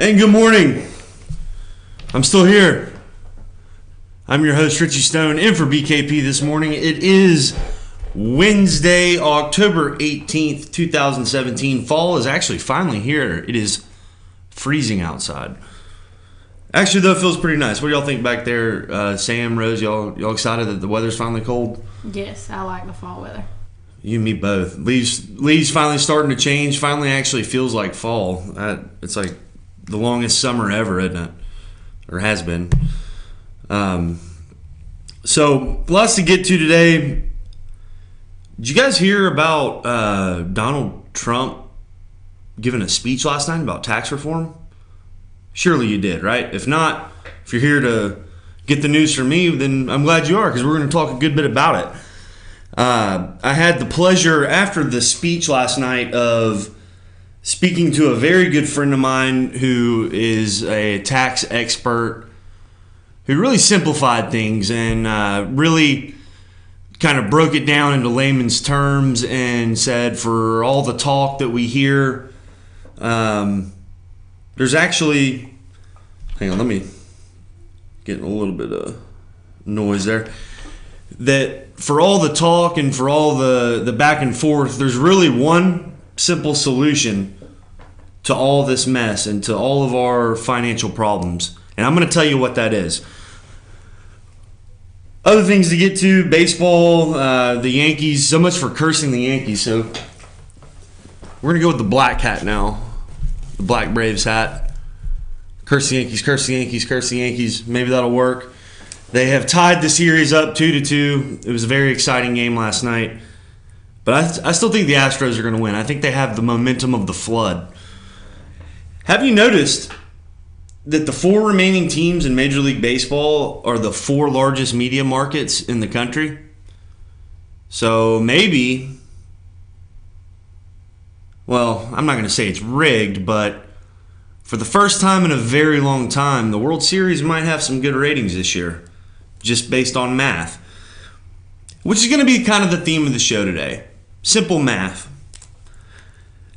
And good morning. I'm still here. I'm your host, Richie Stone, in for BKP this morning. It is Wednesday, October 18th, 2017. Fall is actually finally here. It is freezing outside. Actually, though, it feels pretty nice. What do y'all think back there? Sam, Rose, y'all excited that the weather's finally cold? Yes, I like the fall weather. You and me both. Leaves finally starting to change. Finally actually feels like fall. It's like the longest summer ever, isn't it? Or has been. So, lots to get to today. Did you guys hear about Donald Trump giving a speech last night about tax reform? Surely you did, right? If not, if you're here to get the news from me, then I'm glad you are, because we're going to talk a good bit about it. I had the pleasure after the speech last night of speaking to a very good friend of mine who is a tax expert who really simplified things and really kind of broke it down into layman's terms and said, for all the talk that we hear, there's actually, hang on, let me get a little bit of noise there, that for all the talk and for all the back and forth, there's really one simple solution to all this mess and to all of our financial problems. And I'm going to tell you what that is. Other things to get to, baseball, the Yankees, so much for cursing the Yankees. So we're going to go with the black hat now, the Black Braves hat. Curse the Yankees, curse the Yankees, curse the Yankees. Maybe that'll work. They have tied the series up 2-2. It was a very exciting game last night. But I still think the Astros are going to win. I think they have the momentum of the flood. Have you noticed that the four remaining teams in Major League Baseball are the four largest media markets in the country? So maybe, well, I'm not going to say it's rigged, but for the first time in a very long time, the World Series might have some good ratings this year, just based on math. Which is going to be kind of the theme of the show today. Simple math.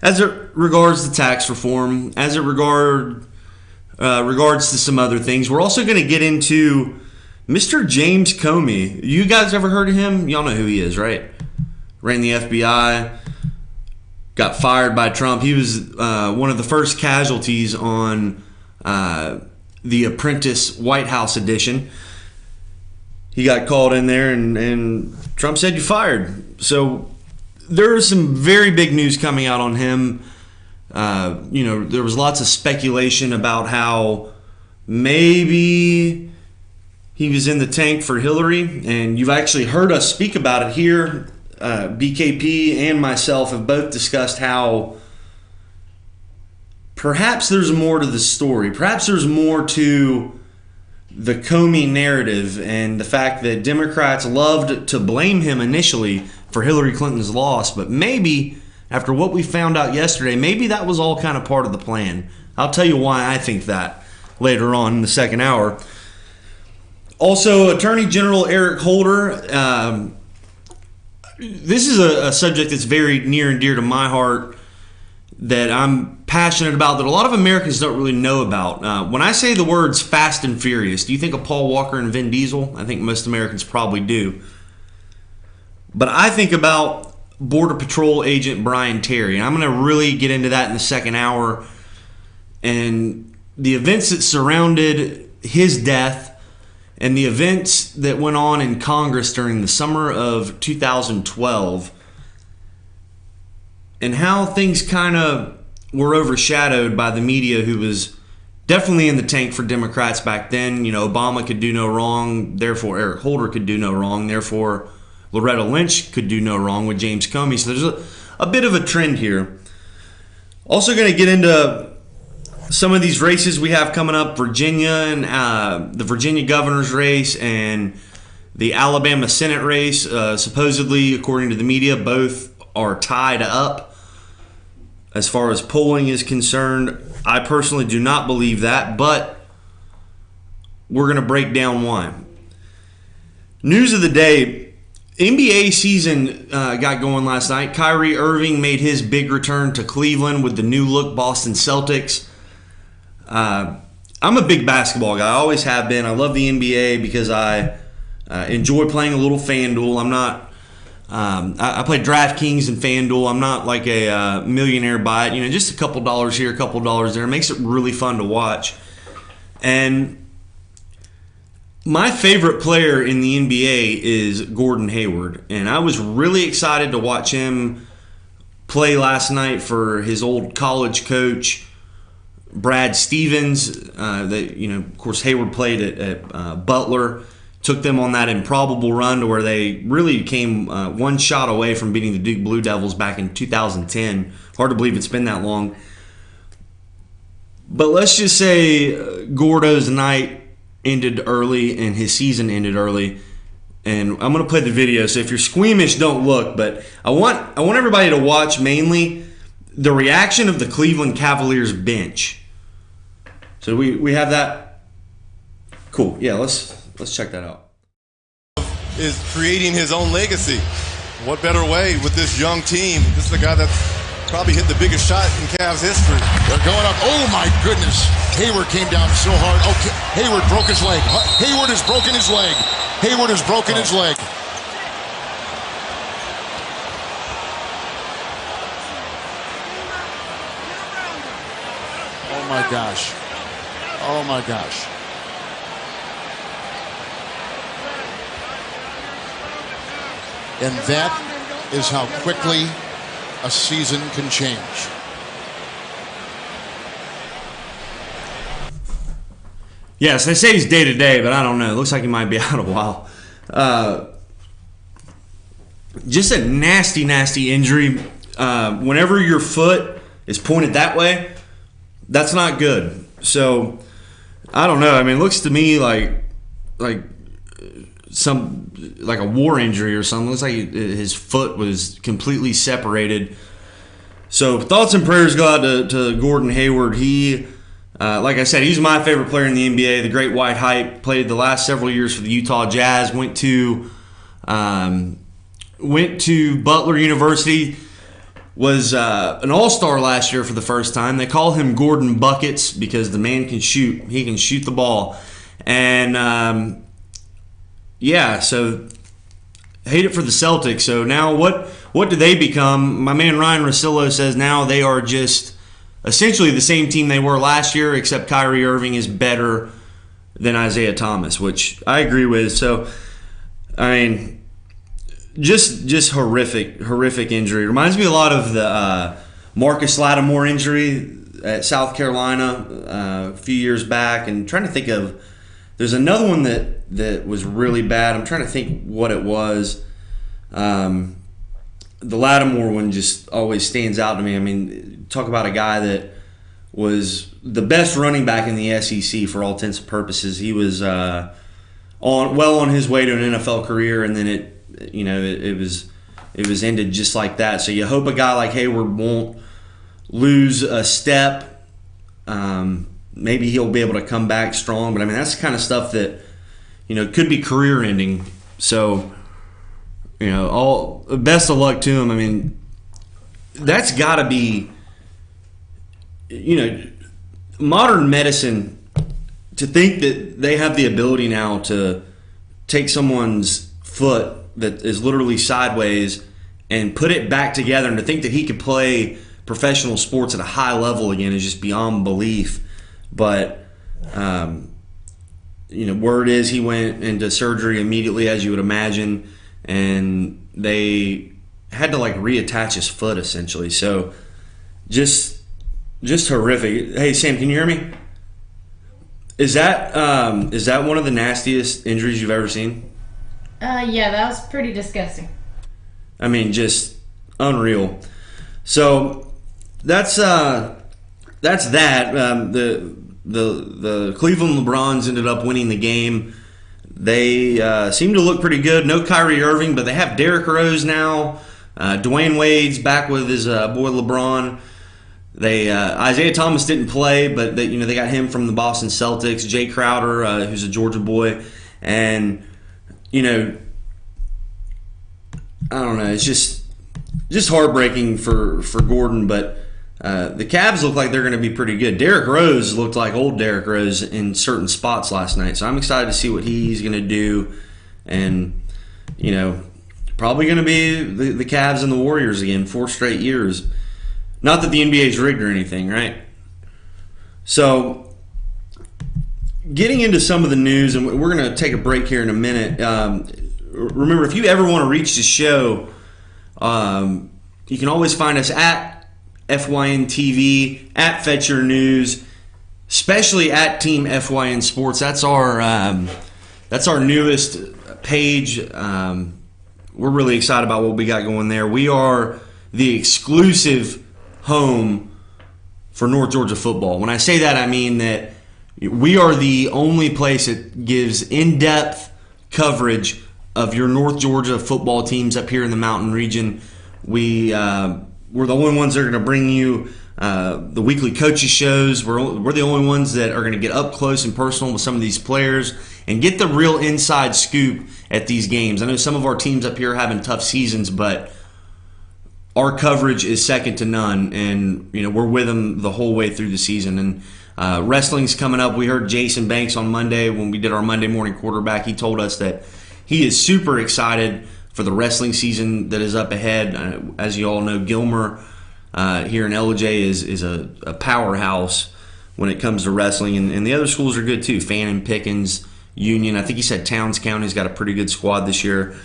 As it regards to tax reform, as it regards to some other things, we're also going to get into Mr. James Comey. You guys ever heard of him? Y'all know who he is, right? Ran the FBI, got fired by Trump. He was one of the first casualties on The Apprentice White House edition. He got called in there and Trump said, "You fired." So there is some very big news coming out on him. There was lots of speculation about how maybe he was in the tank for Hillary, and you've actually heard us speak about it here. BKP and myself have both discussed how perhaps there's more to the story. Perhaps there's more to the Comey narrative and the fact that Democrats loved to blame him initially for Hillary Clinton's loss, but maybe after what we found out yesterday, maybe that was all kind of part of the plan. I'll tell you why I think that later on in the second hour. Also, Attorney General Eric Holder. This is a subject that's very near and dear to my heart, that I'm passionate about, that a lot of Americans don't really know about. When I say the words Fast and Furious, do you think of Paul Walker and Vin Diesel? I think most Americans probably do. But I think about Border Patrol Agent Brian Terry. And I'm going to really get into that in the second hour. And the events that surrounded his death and the events that went on in Congress during the summer of 2012, and how things kind of were overshadowed by the media, who was definitely in the tank for Democrats back then. Obama could do no wrong, therefore Eric Holder could do no wrong, therefore Loretta Lynch could do no wrong with James Comey. So there's a bit of a trend here. Also going to get into some of these races we have coming up, Virginia and the Virginia governor's race and the Alabama Senate race. Supposedly, according to the media, both are tied up as far as polling is concerned. I personally do not believe that, but we're going to break down why. News of the day: NBA season got going last night. Kyrie Irving made his big return to Cleveland with the new look Boston Celtics. I'm a big basketball guy. I always have been. I love the NBA because I enjoy playing a little FanDuel. I'm not. I play DraftKings and FanDuel. I'm not like a millionaire by it. Just a couple dollars here, a couple dollars there. It makes it really fun to watch. And my favorite player in the NBA is Gordon Hayward. And I was really excited to watch him play last night for his old college coach, Brad Stevens. Of course, Hayward played at Butler. Took them on that improbable run to where they really came one shot away from beating the Duke Blue Devils back in 2010. Hard to believe it's been that long. But let's just say Gordo's night ended early and his season ended early. And I'm going to play the video, so if you're squeamish, don't look. But I want everybody to watch mainly the reaction of the Cleveland Cavaliers bench. So we have that. Cool. Yeah, let's check that out. Is creating his own legacy. What better way with this young team? This is the guy that probably hit the biggest shot in Cavs history. They're going up. Oh, my goodness. Hayward came down so hard. Okay, Hayward broke his leg. Hayward has broken his leg. Hayward has broken his leg. Oh, my gosh. Oh, my gosh. And that is how quickly a season can change. Yes, they say he's day to day, but I don't know. It looks like he might be out a while. Just a nasty, nasty injury. Whenever your foot is pointed that way, that's not good. So I don't know. I mean, it looks to me like a war injury or something. It looks like his foot was completely separated. So thoughts and prayers go out to Gordon Hayward. He, like I said, he's my favorite player in the NBA. The Great White Hype. Played the last several years for the Utah Jazz. Went to Butler University. Was an all-star last year for the first time. They call him Gordon Buckets because the man can shoot. He can shoot the ball. And yeah, so hate it for the Celtics. So now what do they become? My man Ryan Russillo says now they are just essentially the same team they were last year, except Kyrie Irving is better than Isaiah Thomas, which I agree with. So, I mean, just horrific injury. Reminds me a lot of the Marcus Lattimore injury at South Carolina a few years back. And trying to think of, there's another one that was really bad. I'm trying to think what it was. The Lattimore one just always stands out to me. I mean, talk about a guy that was the best running back in the SEC for all intents and purposes. He was on his way to an NFL career, and then it was ended just like that. So you hope a guy like Hayward won't lose a step. Maybe he'll be able to come back strong. But I mean, that's the kind of stuff that could be career ending. So all best of luck to him. I mean, that's got to be modern medicine, to think that they have the ability now to take someone's foot that is literally sideways and put it back together, and to think that he could play professional sports at a high level again is just beyond belief. But word is he went into surgery immediately, as you would imagine, and they had to reattach his foot essentially. So just horrific. Hey Sam, can you hear me? Is that one of the nastiest injuries you've ever seen? Yeah, that was pretty disgusting. I mean, just unreal. So that's that. The Cleveland LeBrons ended up winning the game. They seem to look pretty good. No Kyrie Irving, but they have Derrick Rose now. Dwayne Wade's back with his boy LeBron. Isaiah Thomas didn't play, but they got him from the Boston Celtics. Jay Crowder, who's a Georgia boy, and I don't know. It's just heartbreaking for Gordon, but the Cavs look like they're going to be pretty good. Derrick Rose looked like old Derrick Rose in certain spots last night, so I'm excited to see what he's going to do. And, probably going to be the Cavs and the Warriors again, 4 straight years. Not that the NBA's rigged or anything, right? So, getting into some of the news, and we're going to take a break here in a minute. Remember, if you ever want to reach the show, you can always find us at FYN TV, at Fetch Your News, especially at Team FYN Sports. That's our newest page. We're really excited about what we got going there. We are the exclusive home for North Georgia football. When I say that, I mean that we are the only place that gives in-depth coverage of your North Georgia football teams up here in the Mountain region. We're the only ones that are going to bring you the weekly coaches shows. We're the only ones that are going to get up close and personal with some of these players and get the real inside scoop at these games. I know some of our teams up here are having tough seasons, but our coverage is second to none, and we're with them the whole way through the season. And wrestling's coming up. We heard Jason Banks on Monday when we did our Monday morning quarterback. He told us that he is super excited for the wrestling season that is up ahead. As you all know, Gilmer here in LJ is a powerhouse when it comes to wrestling, and the other schools are good too. Fannin, Pickens, Union. I think he said Towns County's got a pretty good squad this year.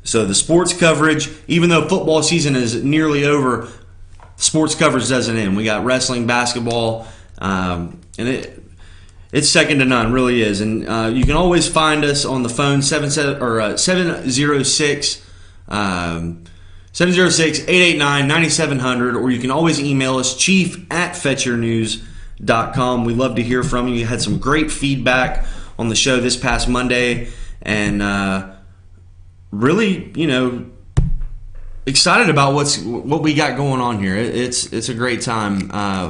So the sports coverage, even though football season is nearly over, sports coverage doesn't end. We got wrestling, basketball, and it's second to none, really is. And you can always find us on the phone, 706-889-9700, or you can always email us, chief@fetchyournews.com. We love to hear from you. You had some great feedback on the show this past Monday, and really, excited about what we got going on here. It's a great time.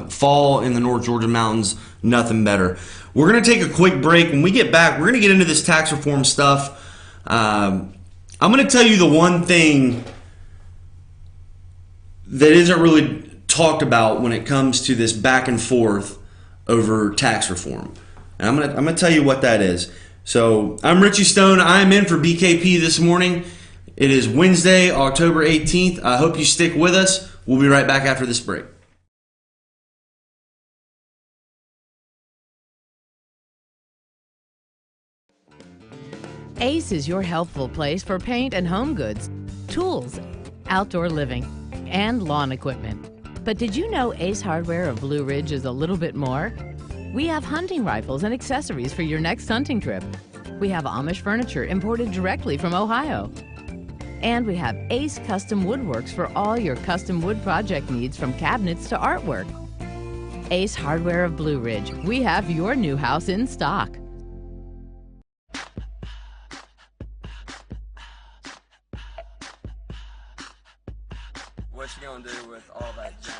Fall in the North Georgia mountains, nothing better. We're going to take a quick break. When we get back, we're going to get into this tax reform stuff. I'm going to tell you the one thing that isn't really talked about when it comes to this back and forth over tax reform. And I'm going to tell you what that is. So I'm Richie Stone. I'm in for BKP this morning. It is Wednesday, October 18th. I hope you stick with us. We'll be right back after this break. Ace is your helpful place for paint and home goods, tools, outdoor living, and lawn equipment. But did you know Ace Hardware of Blue Ridge is a little bit more? We have hunting rifles and accessories for your next hunting trip. We have Amish furniture imported directly from Ohio. And we have Ace Custom Woodworks for all your custom wood project needs, from cabinets to artwork. Ace Hardware of Blue Ridge. We have your new house in stock. What you gonna do with all that junk?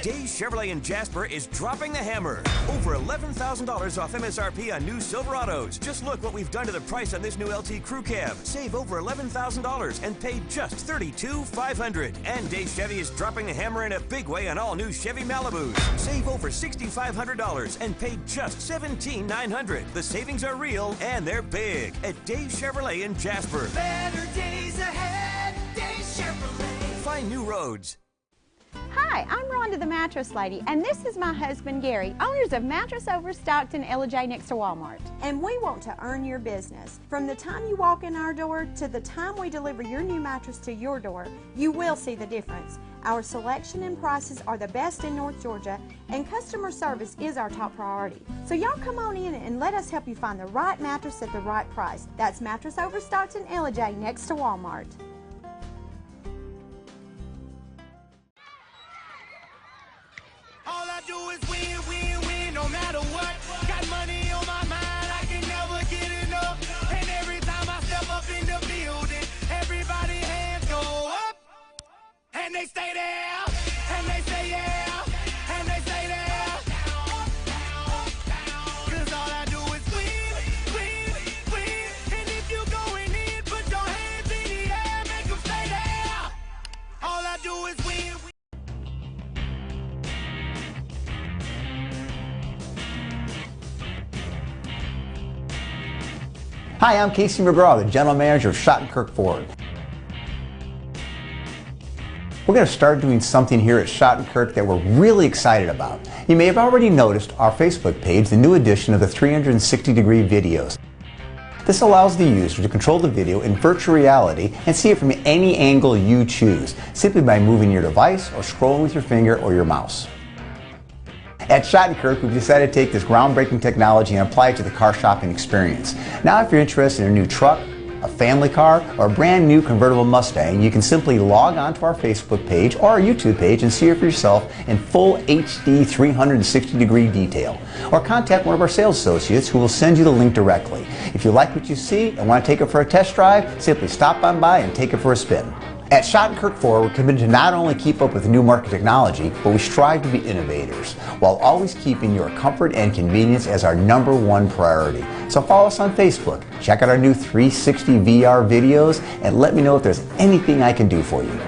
Dave's Chevrolet in Jasper is dropping the hammer. Over $11,000 off MSRP on new Silverados. Just look what we've done to the price on this new LT Crew Cab. Save over $11,000 and pay just $32,500. And Dave Chevy is dropping the hammer in a big way on all new Chevy Malibus. Save over $6,500 and pay just $17,900. The savings are real and they're big at Dave Chevrolet in Jasper. Better days ahead, Dave Chevrolet. Find new roads. Hi, I'm Rhonda the Mattress Lady, and this is my husband Gary, owners of Mattress Overstocked in LJ next to Walmart. And we want to earn your business. From the time you walk in our door to the time we deliver your new mattress to your door, you will see the difference. Our selection and prices are the best in North Georgia, and customer service is our top priority. So y'all come on in and let us help you find the right mattress at the right price. That's Mattress Overstocked in LJ next to Walmart. All I do is win, win, win, no matter what. Got money on my mind, I can never get enough. And every Hi, I'm Casey McGraw, the General Manager of Schottenkirk Ford. We're going to start doing something here at Schottenkirk that we're really excited about. You may have already noticed our Facebook page, the new edition of the 360-degree videos. This allows the user to control the video in virtual reality and see it from any angle you choose, simply by moving your device or scrolling with your finger or your mouse. At Schottenkirk, we've decided to take this groundbreaking technology and apply it to the car shopping experience. Now, if you're interested in a new truck, a family car, or a brand new convertible Mustang, you can simply log on to our Facebook page or our YouTube page and see it for yourself in full HD 360-degree detail. Or contact one of our sales associates who will send you the link directly. If you like what you see and want to take it for a test drive, simply stop on by and take it for a spin. At Schottenkirk Ford, we're committed to not only keep up with new market technology, but we strive to be innovators, while always keeping your comfort and convenience as our #1 priority. So follow us on Facebook, check out our new 360 VR videos, and let me know if there's anything I can do for you.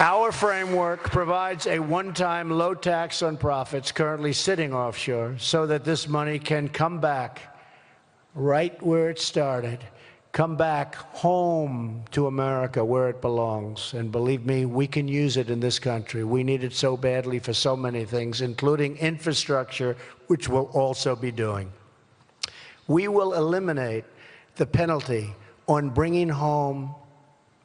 Our framework provides a one-time low tax on profits currently sitting offshore so that this money can come back right where it started, come back home to America where it belongs. And believe me, we can use it in this country. We need it so badly for so many things, including infrastructure, which we'll also be doing. We will eliminate the penalty on bringing home,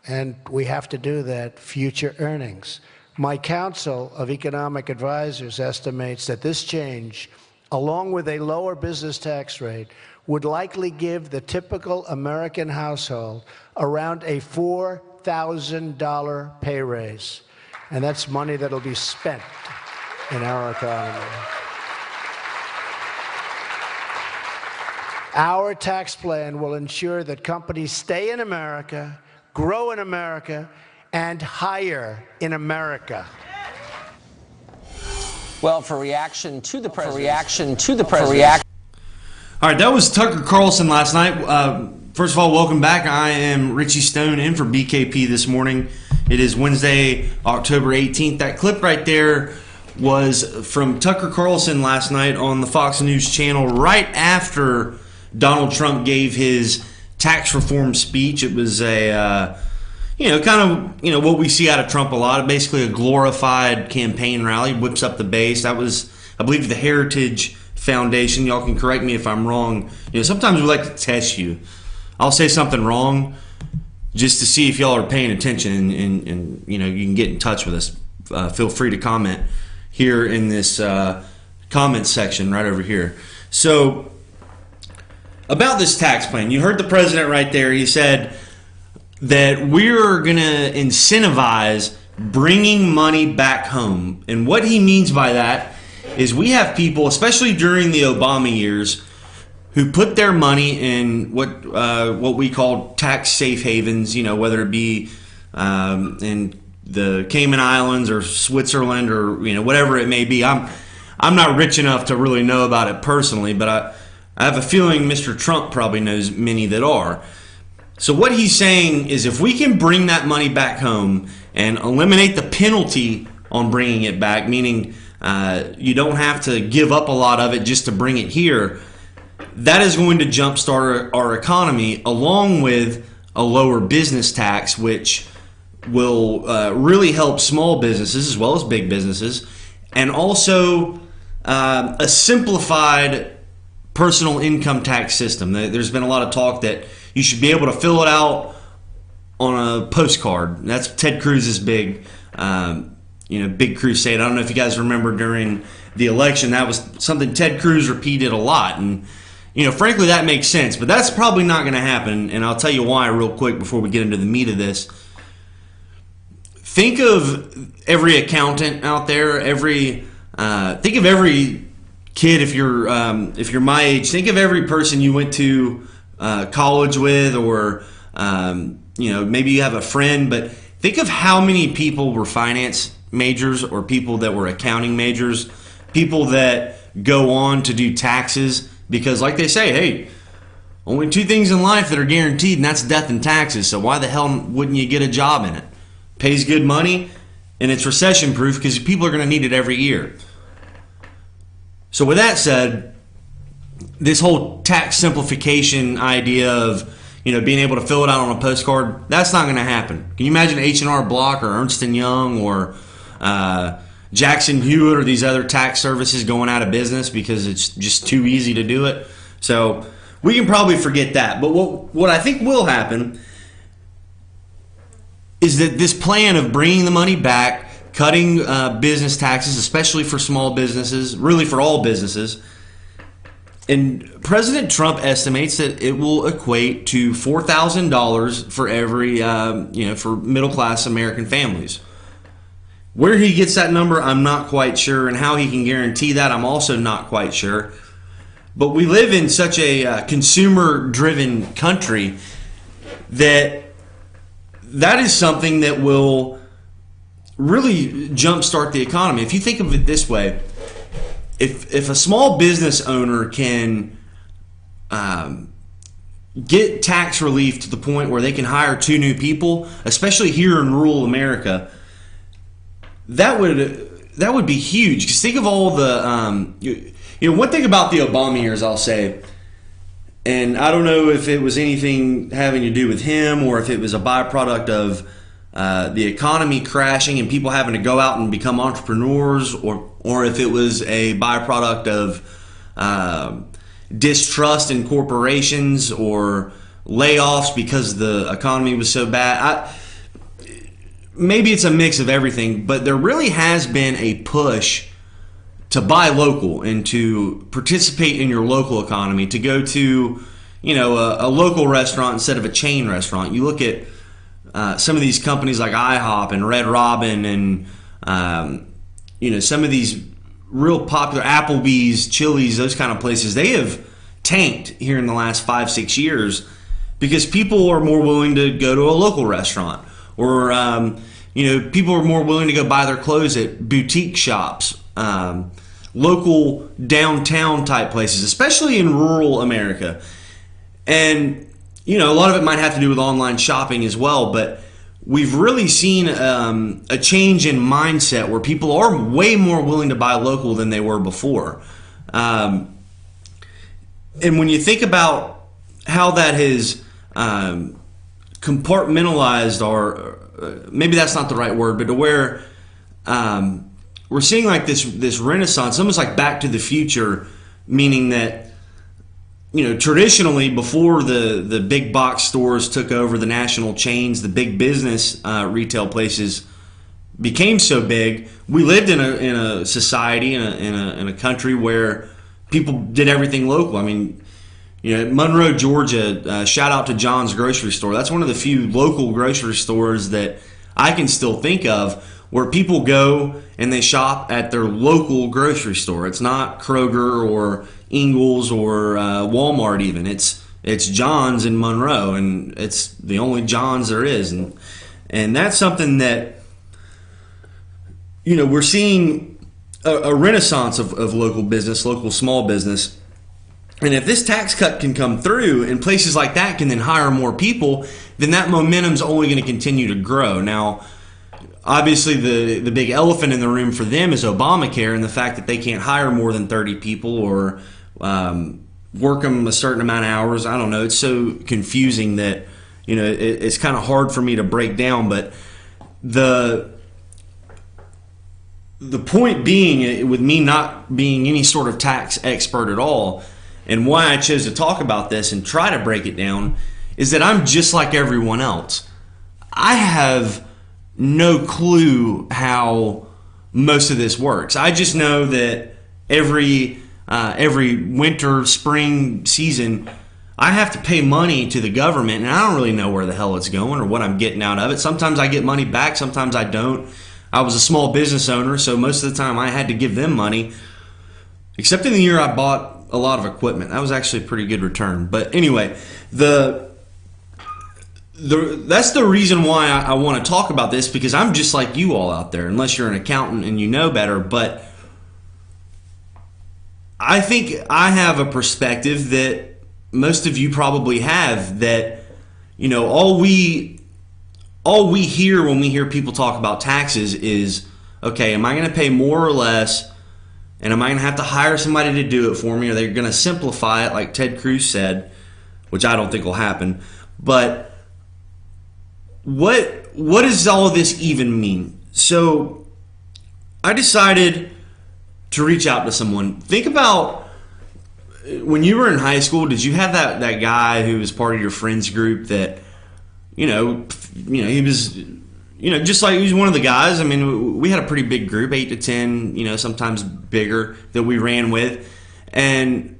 and we have to do that, future earnings. My Council of Economic Advisors estimates that this change, along with a lower business tax rate, would likely give the typical American household around a $4,000 pay raise. And that's money that'll be spent in our economy. Our tax plan will ensure that companies stay in America, grow in America, and hire in America. Well, for reaction to the president. All right, that was Tucker Carlson last night. First of all, welcome back. I am Richie Stone in for BKP this morning. It is Wednesday, October 18th. That clip right there was from Tucker Carlson last night on the Fox News channel right after Donald Trump gave his tax reform speech. It was a, what we see out of Trump a lot. Basically a glorified campaign rally, whips up the base. That was, I believe, the Heritage Foundation. Y'all can correct me if I'm wrong. Sometimes we like to test you. I'll say something wrong just to see if y'all are paying attention, and you can get in touch with us. Feel free to comment here in this comment section right over here. So, about this tax plan, you heard the president right there. He said that we're going to incentivize bringing money back home. And what he means by that is we have people, especially during the Obama years, who put their money in what we call tax safe havens, whether it be in the Cayman Islands or Switzerland or whatever it may be. I'm not rich enough to really know about it personally, but I have a feeling Mr. Trump probably knows many that are. So what he's saying is if we can bring that money back home and eliminate the penalty on bringing it back, meaning you don't have to give up a lot of it just to bring it here, that is going to jumpstart our economy, along with a lower business tax, which will really help small businesses as well as big businesses, and also a simplified personal income tax system. There's been a lot of talk that you should be able to fill it out on a postcard. That's Ted Cruz's big crusade. I don't know if you guys remember during the election, that was something Ted Cruz repeated a lot, and frankly, that makes sense. But that's probably not going to happen, and I'll tell you why real quick before we get into the meat of this. Think of every accountant out there. Think of every kid if you're my age. Think of every person you went to college with, or maybe you have a friend. But think of how many people were finance majors, or people that were accounting majors, people that go on to do taxes, because like they say, hey, only two things in life that are guaranteed, and that's death and taxes. So why the hell wouldn't you get a job in it? Pays good money, and it's recession proof because people are going to need it every year. So with that said, this whole tax simplification idea of being able to fill it out on a postcard, that's not going to happen. Can you imagine H&R Block or Ernst & Young or Jackson Hewitt or these other tax services going out of business because it's just too easy to do it? So we can probably forget that. But what I think will happen is that this plan of bringing the money back, cutting business taxes, especially for small businesses, really for all businesses, and President Trump estimates that it will equate to $4,000 for every, for middle-class American families. Where he gets that number, I'm not quite sure, and how he can guarantee that, I'm also not quite sure. But we live in such a consumer-driven country that is something that will really jumpstart the economy. If you think of it this way, if a small business owner can get tax relief to the point where they can hire 2 new people, especially here in rural America, that would be huge. Because think of all the one thing about the Obama years, I'll say, and I don't know if it was anything having to do with him or if it was a byproduct of the economy crashing and people having to go out and become entrepreneurs, or if it was a byproduct of distrust in corporations or layoffs because the economy was so bad. Maybe it's a mix of everything, but there really has been a push to buy local and to participate in your local economy, to go to a local restaurant instead of a chain restaurant. You look at some of these companies like IHOP and Red Robin and some of these real popular Applebee's, Chili's, those kind of places, they have tanked here in the last 5-6 years because people are more willing to go to a local restaurant, or people are more willing to go buy their clothes at boutique shops, local downtown type places, especially in rural America. And a lot of it might have to do with online shopping as well, but we've really seen a change in mindset where people are way more willing to buy local than they were before. And when you think about how that has compartmentalized, or maybe that's not the right word, but to where we're seeing like this renaissance, almost like Back to the Future, meaning that traditionally, before the big box stores took over, the national chains, the big business retail places became so big, we lived in a society, in a country where people did everything local. I mean, Monroe, Georgia, shout out to John's grocery store. That's one of the few local grocery stores that I can still think of where people go and they shop at their local grocery store. It's not Kroger or Ingles or Walmart even. It's John's in Monroe, and it's the only John's there is. And that's something that, we're seeing a renaissance of local business, local small business. And if this tax cut can come through and places like that can then hire more people, then that momentum's only going to continue to grow. Now, obviously, the big elephant in the room for them is Obamacare and the fact that they can't hire more than 30 people or work them a certain amount of hours. I don't know. It's so confusing that, it's kind of hard for me to break down. But the point being, with me not being any sort of tax expert at all, and why I chose to talk about this and try to break it down, is that I'm just like everyone else. I have no clue how most of this works. I just know that every every winter, spring season, I have to pay money to the government, and I don't really know where the hell it's going or what I'm getting out of it. Sometimes I get money back, sometimes I don't. I was a small business owner, so most of the time I had to give them money, except in the year I bought a lot of equipment. That was actually a pretty good return. But anyway, that's the reason why I want to talk about this, because I'm just like you all out there, unless you're an accountant and you know better. But I think I have a perspective that most of you probably have, that, you know, all we hear when we hear people talk about taxes is, okay, am I going to pay more or less, and am I going to have to hire somebody to do it for me, or they're going to simplify it like Ted Cruz said, which I don't think will happen. But what does all of this even mean? So I decided to reach out to someone. Think about when you were in high school, did you have that guy who was part of your friends group that, you know, he was, you know, just like he was one of the guys. I mean, we had a pretty big group, 8 to 10, you know, sometimes bigger, that we ran with. And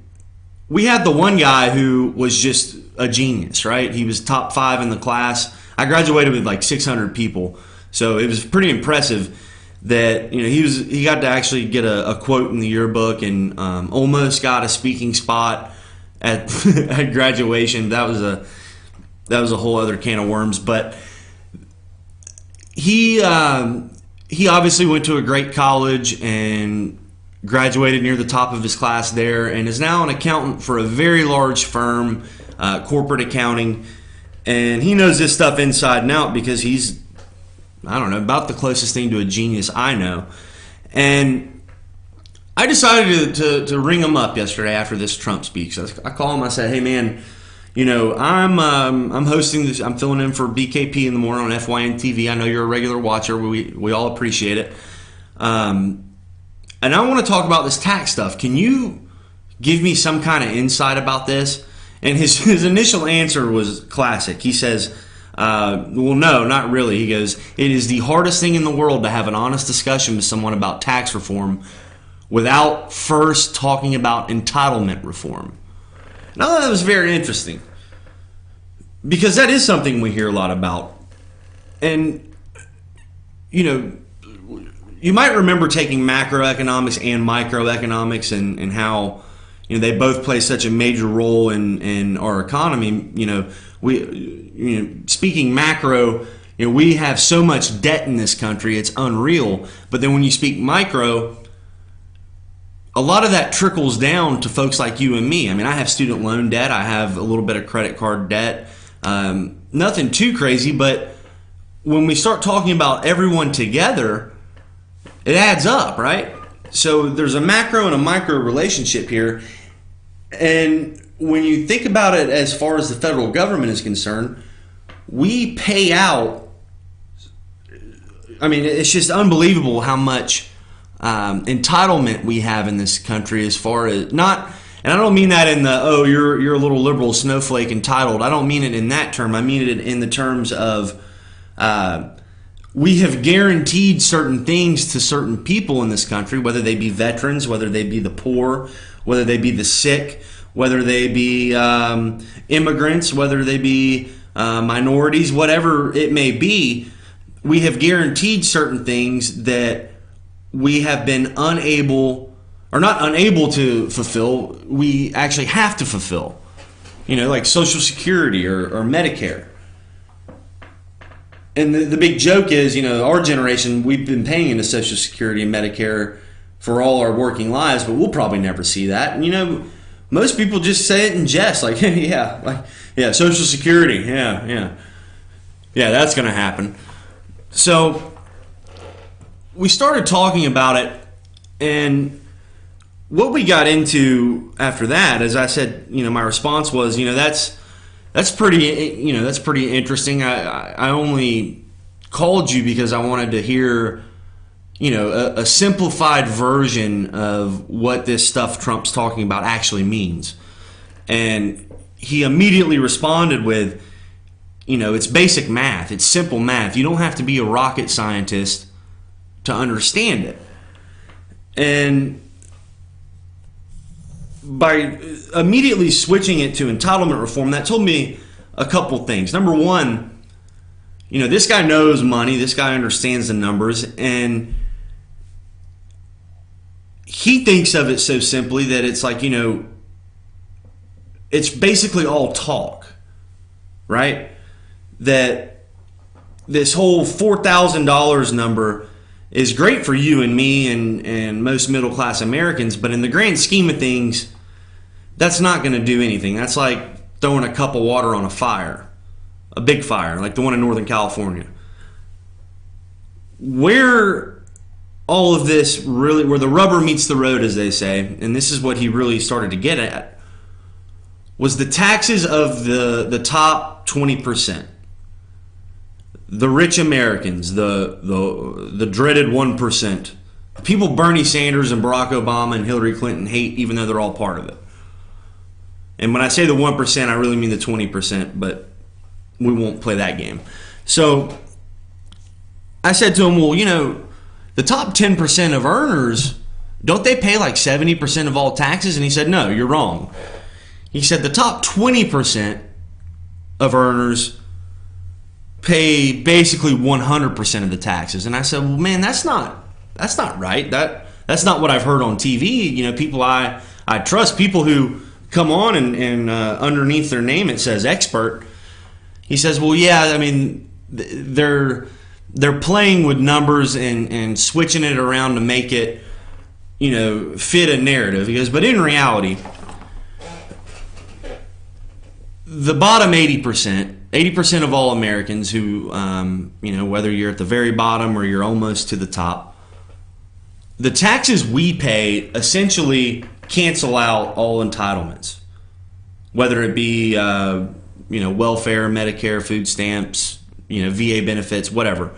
we had the one guy who was just a genius, right? He was top 5 in the class. I graduated with like 600 people. So it was pretty impressive that, you know, he got to actually get a quote in the yearbook, and almost got a speaking spot at at graduation. That was a whole other can of worms. But he obviously went to a great college and graduated near the top of his class there, and is now an accountant for a very large firm, corporate accounting. And he knows this stuff inside and out because he's, I don't know, about the closest thing to a genius I know. And I decided to ring him up yesterday after this Trump speech. So I call him. I said, "Hey man, you know, I'm hosting this. I'm filling in for BKP in the morning on FYN TV. I know you're a regular watcher. We all appreciate it. And I want to talk about this tax stuff. Can you give me some kind of insight about this?" And his initial answer was classic. He says, well, no, not really. He goes, "It is the hardest thing in the world to have an honest discussion with someone about tax reform without first talking about entitlement reform." And I thought that was very interesting, because that is something we hear a lot about. And, you know, you might remember taking macroeconomics and microeconomics, and how, you know, they both play such a major role in our economy. You know, speaking macro, you know, we have so much debt in this country, it's unreal. But then when you speak micro, a lot of that trickles down to folks like you and me. I mean, I have student loan debt. I have a little bit of credit card debt. Nothing too crazy, but when we start talking about everyone together, it adds up, right? So there's a macro and a micro relationship here. And when you think about it as far as the federal government is concerned, we pay out, I mean, it's just unbelievable how much entitlement we have in this country, as far as not, and I don't mean that in the, oh, you're a little liberal snowflake entitled. I don't mean it in that term. I mean it in the terms of we have guaranteed certain things to certain people in this country, whether they be veterans, whether they be the poor, whether they be the sick, whether they be immigrants, whether they be minorities, whatever it may be. We have guaranteed certain things that we have been unable, or not unable to fulfill, we actually have to fulfill. You know, like Social Security or Medicare. And the big joke is, you know, our generation, we've been paying into Social Security and Medicare for all our working lives, but we'll probably never see that. And, you know, most people just say it in jest, like, yeah, Social Security, yeah, that's going to happen. So we started talking about it, and what we got into after that, as I said, you know, my response was, you know, that's pretty interesting. I only called you because I wanted to hear, you know, a simplified version of what this stuff Trump's talking about actually means. And he immediately responded with, you know, it's basic math. It's simple math. You don't have to be a rocket scientist to understand it. And by immediately switching it to entitlement reform, that told me a couple things. Number one, this guy knows money. This guy understands the numbers, and he thinks of it so simply that it's like, it's basically all talk, right? That this whole $4,000 number is great for you and me and most middle-class Americans, but in the grand scheme of things, that's not going to do anything. That's like throwing a cup of water on a fire, a big fire, like the one in Northern California. Where all of this really, where the rubber meets the road, as they say, and this is what he really started to get at, was the taxes of the top 20%. The rich Americans, the dreaded 1%. People Bernie Sanders and Barack Obama and Hillary Clinton hate, even though they're all part of it. And when I say the 1%, I really mean the 20%, but we won't play that game. So I said to him, well, the top 10% of earners, don't they pay like 70% of all taxes? And he said, no, you're wrong. He said the top 20% of earners pay basically 100% of the taxes. And I said, well, man, that's not right. That's not what I've heard on TV. People I trust, people who come on and underneath their name it says expert. He says, well, yeah, I mean, they're playing with numbers and switching it around to make it, fit a narrative. He goes, but in reality, the bottom 80% of all Americans who, whether you're at the very bottom or you're almost to the top, the taxes we pay essentially cancel out all entitlements, whether it be, welfare, Medicare, food stamps, VA benefits, whatever.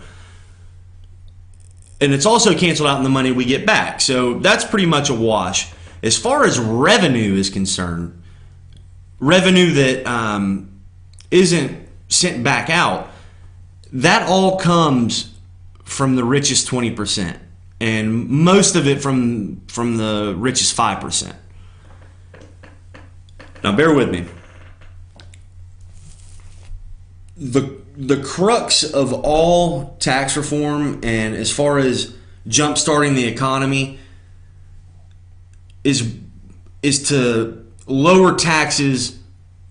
And it's also canceled out in the money we get back. So that's pretty much a wash. As far as revenue is concerned, revenue that isn't sent back out, that all comes from the richest 20%, and most of it from the richest 5%. Now bear with me. The crux of all tax reform, and as far as jump-starting the economy, is to lower taxes,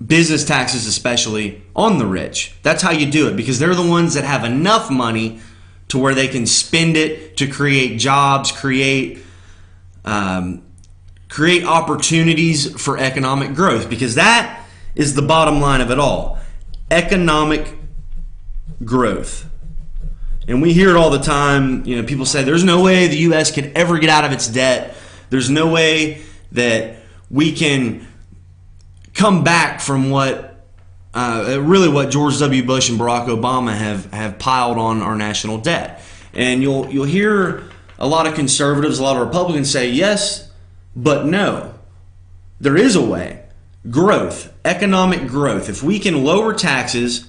business taxes especially, on the rich. That's how you do it, because they're the ones that have enough money to where they can spend it to create jobs, create opportunities for economic growth, because that is the bottom line of it all. Economic growth. And we hear it all the time. People say there's no way the U.S. could ever get out of its debt. There's no way that we can come back from what George W. Bush and Barack Obama have piled on our national debt. And you'll hear a lot of conservatives, a lot of Republicans say yes, but no. There is a way. Growth, economic growth. If we can lower taxes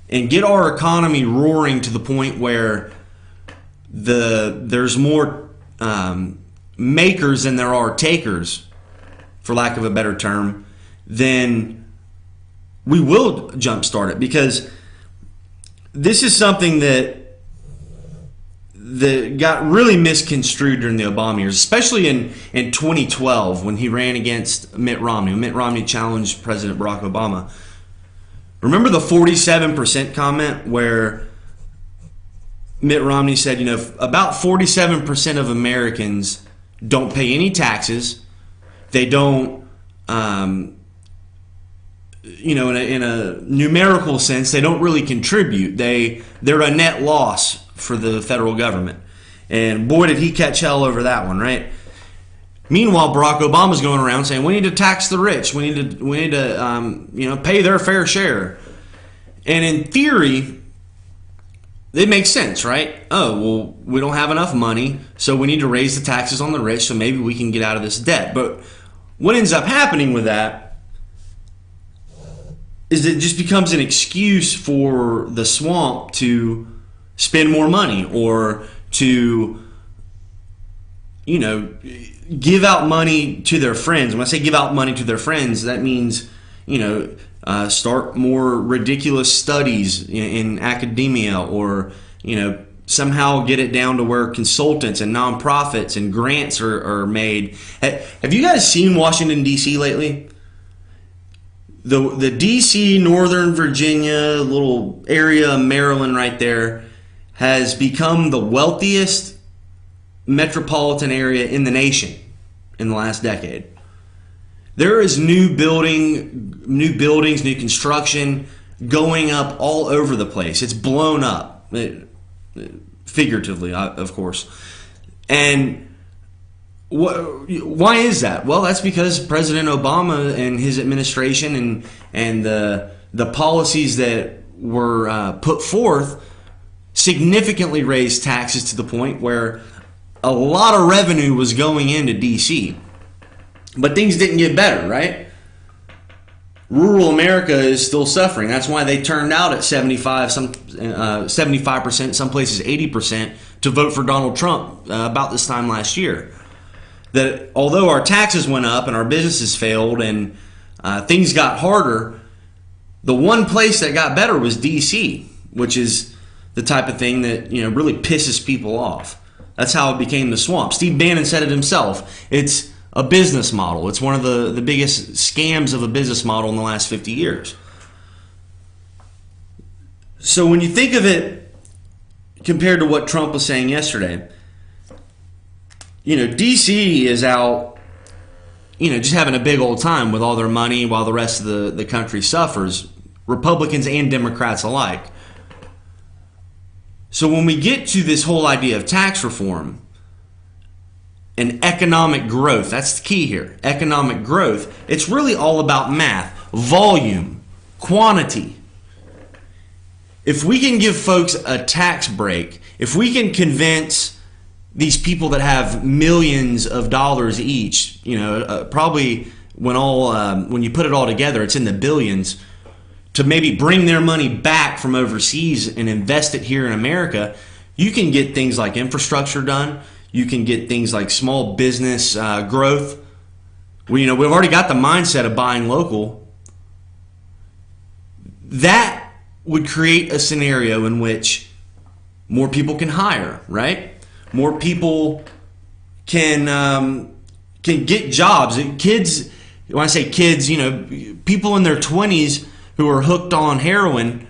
and get our economy roaring to the point where there's more makers than there are takers, for lack of a better term, then we will jumpstart it. Because this is something that got really misconstrued during the Obama years, especially in 2012 when he ran against Mitt Romney. Mitt Romney challenged President Barack Obama. Remember the 47% comment where Mitt Romney said, about 47% of Americans don't pay any taxes. They don't, in a numerical sense, they don't really contribute. They're a net loss for the federal government. And boy, did he catch hell over that one, right? Meanwhile, Barack Obama's going around saying we need to tax the rich. We need to pay their fair share. And in theory, it makes sense, right? Oh, well, we don't have enough money, so we need to raise the taxes on the rich so maybe we can get out of this debt. But what ends up happening with that is it just becomes an excuse for the swamp to spend more money or to give out money to their friends. When I say give out money to their friends, that means, start more ridiculous studies in academia, or, somehow get it down to where consultants and nonprofits and grants are made. Have you guys seen Washington, D.C. lately? The D.C., Northern Virginia, little area of Maryland right there, has become the wealthiest metropolitan area in the nation in the last decade. There is new buildings, new construction going up all over the place. It's blown up. Figuratively, of course. And why is that? Well, that's because President Obama and his administration and the policies that were put forth significantly raised taxes to the point where a lot of revenue was going into D.C. But things didn't get better, right? Rural America is still suffering. That's why they turned out at 75%, some places 80%, to vote for Donald Trump about this time last year. That although our taxes went up and our businesses failed and things got harder, the one place that got better was D.C., which is the type of thing that really pisses people off. That's how it became the swamp. Steve Bannon said it himself. It's a business model. It's one of the biggest scams of a business model in the last 50 years. So when you think of it compared to what Trump was saying yesterday, D.C. is out, just having a big old time with all their money while the rest of the country suffers, Republicans and Democrats alike. So when we get to this whole idea of tax reform and economic growth, that's the key here. Economic growth. It's really all about math, volume, quantity. If we can give folks a tax break, if we can convince these people that have millions of dollars each, probably when you put it all together, it's in the billions, to maybe bring their money back from overseas and invest it here in America, you can get things like infrastructure done. You can get things like small business growth. We've already got the mindset of buying local. That would create a scenario in which more people can hire, right? More people can get jobs. Kids, when I say kids, people in their 20s who are hooked on heroin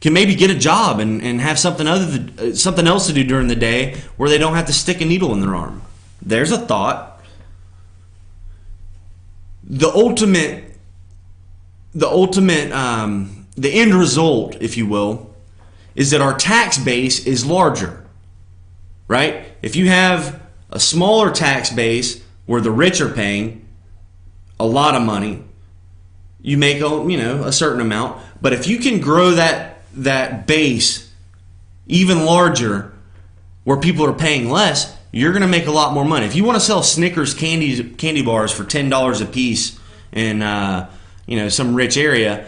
can maybe get a job and have something else to do during the day where they don't have to stick a needle in their arm. There's a thought. The end result, if you will, is that our tax base is larger, right? If you have a smaller tax base where the rich are paying a lot of money, you make a certain amount. But if you can grow that base even larger where people are paying less, you're going to make a lot more money. If you want to sell Snickers candy bars for $10 a piece in some rich area,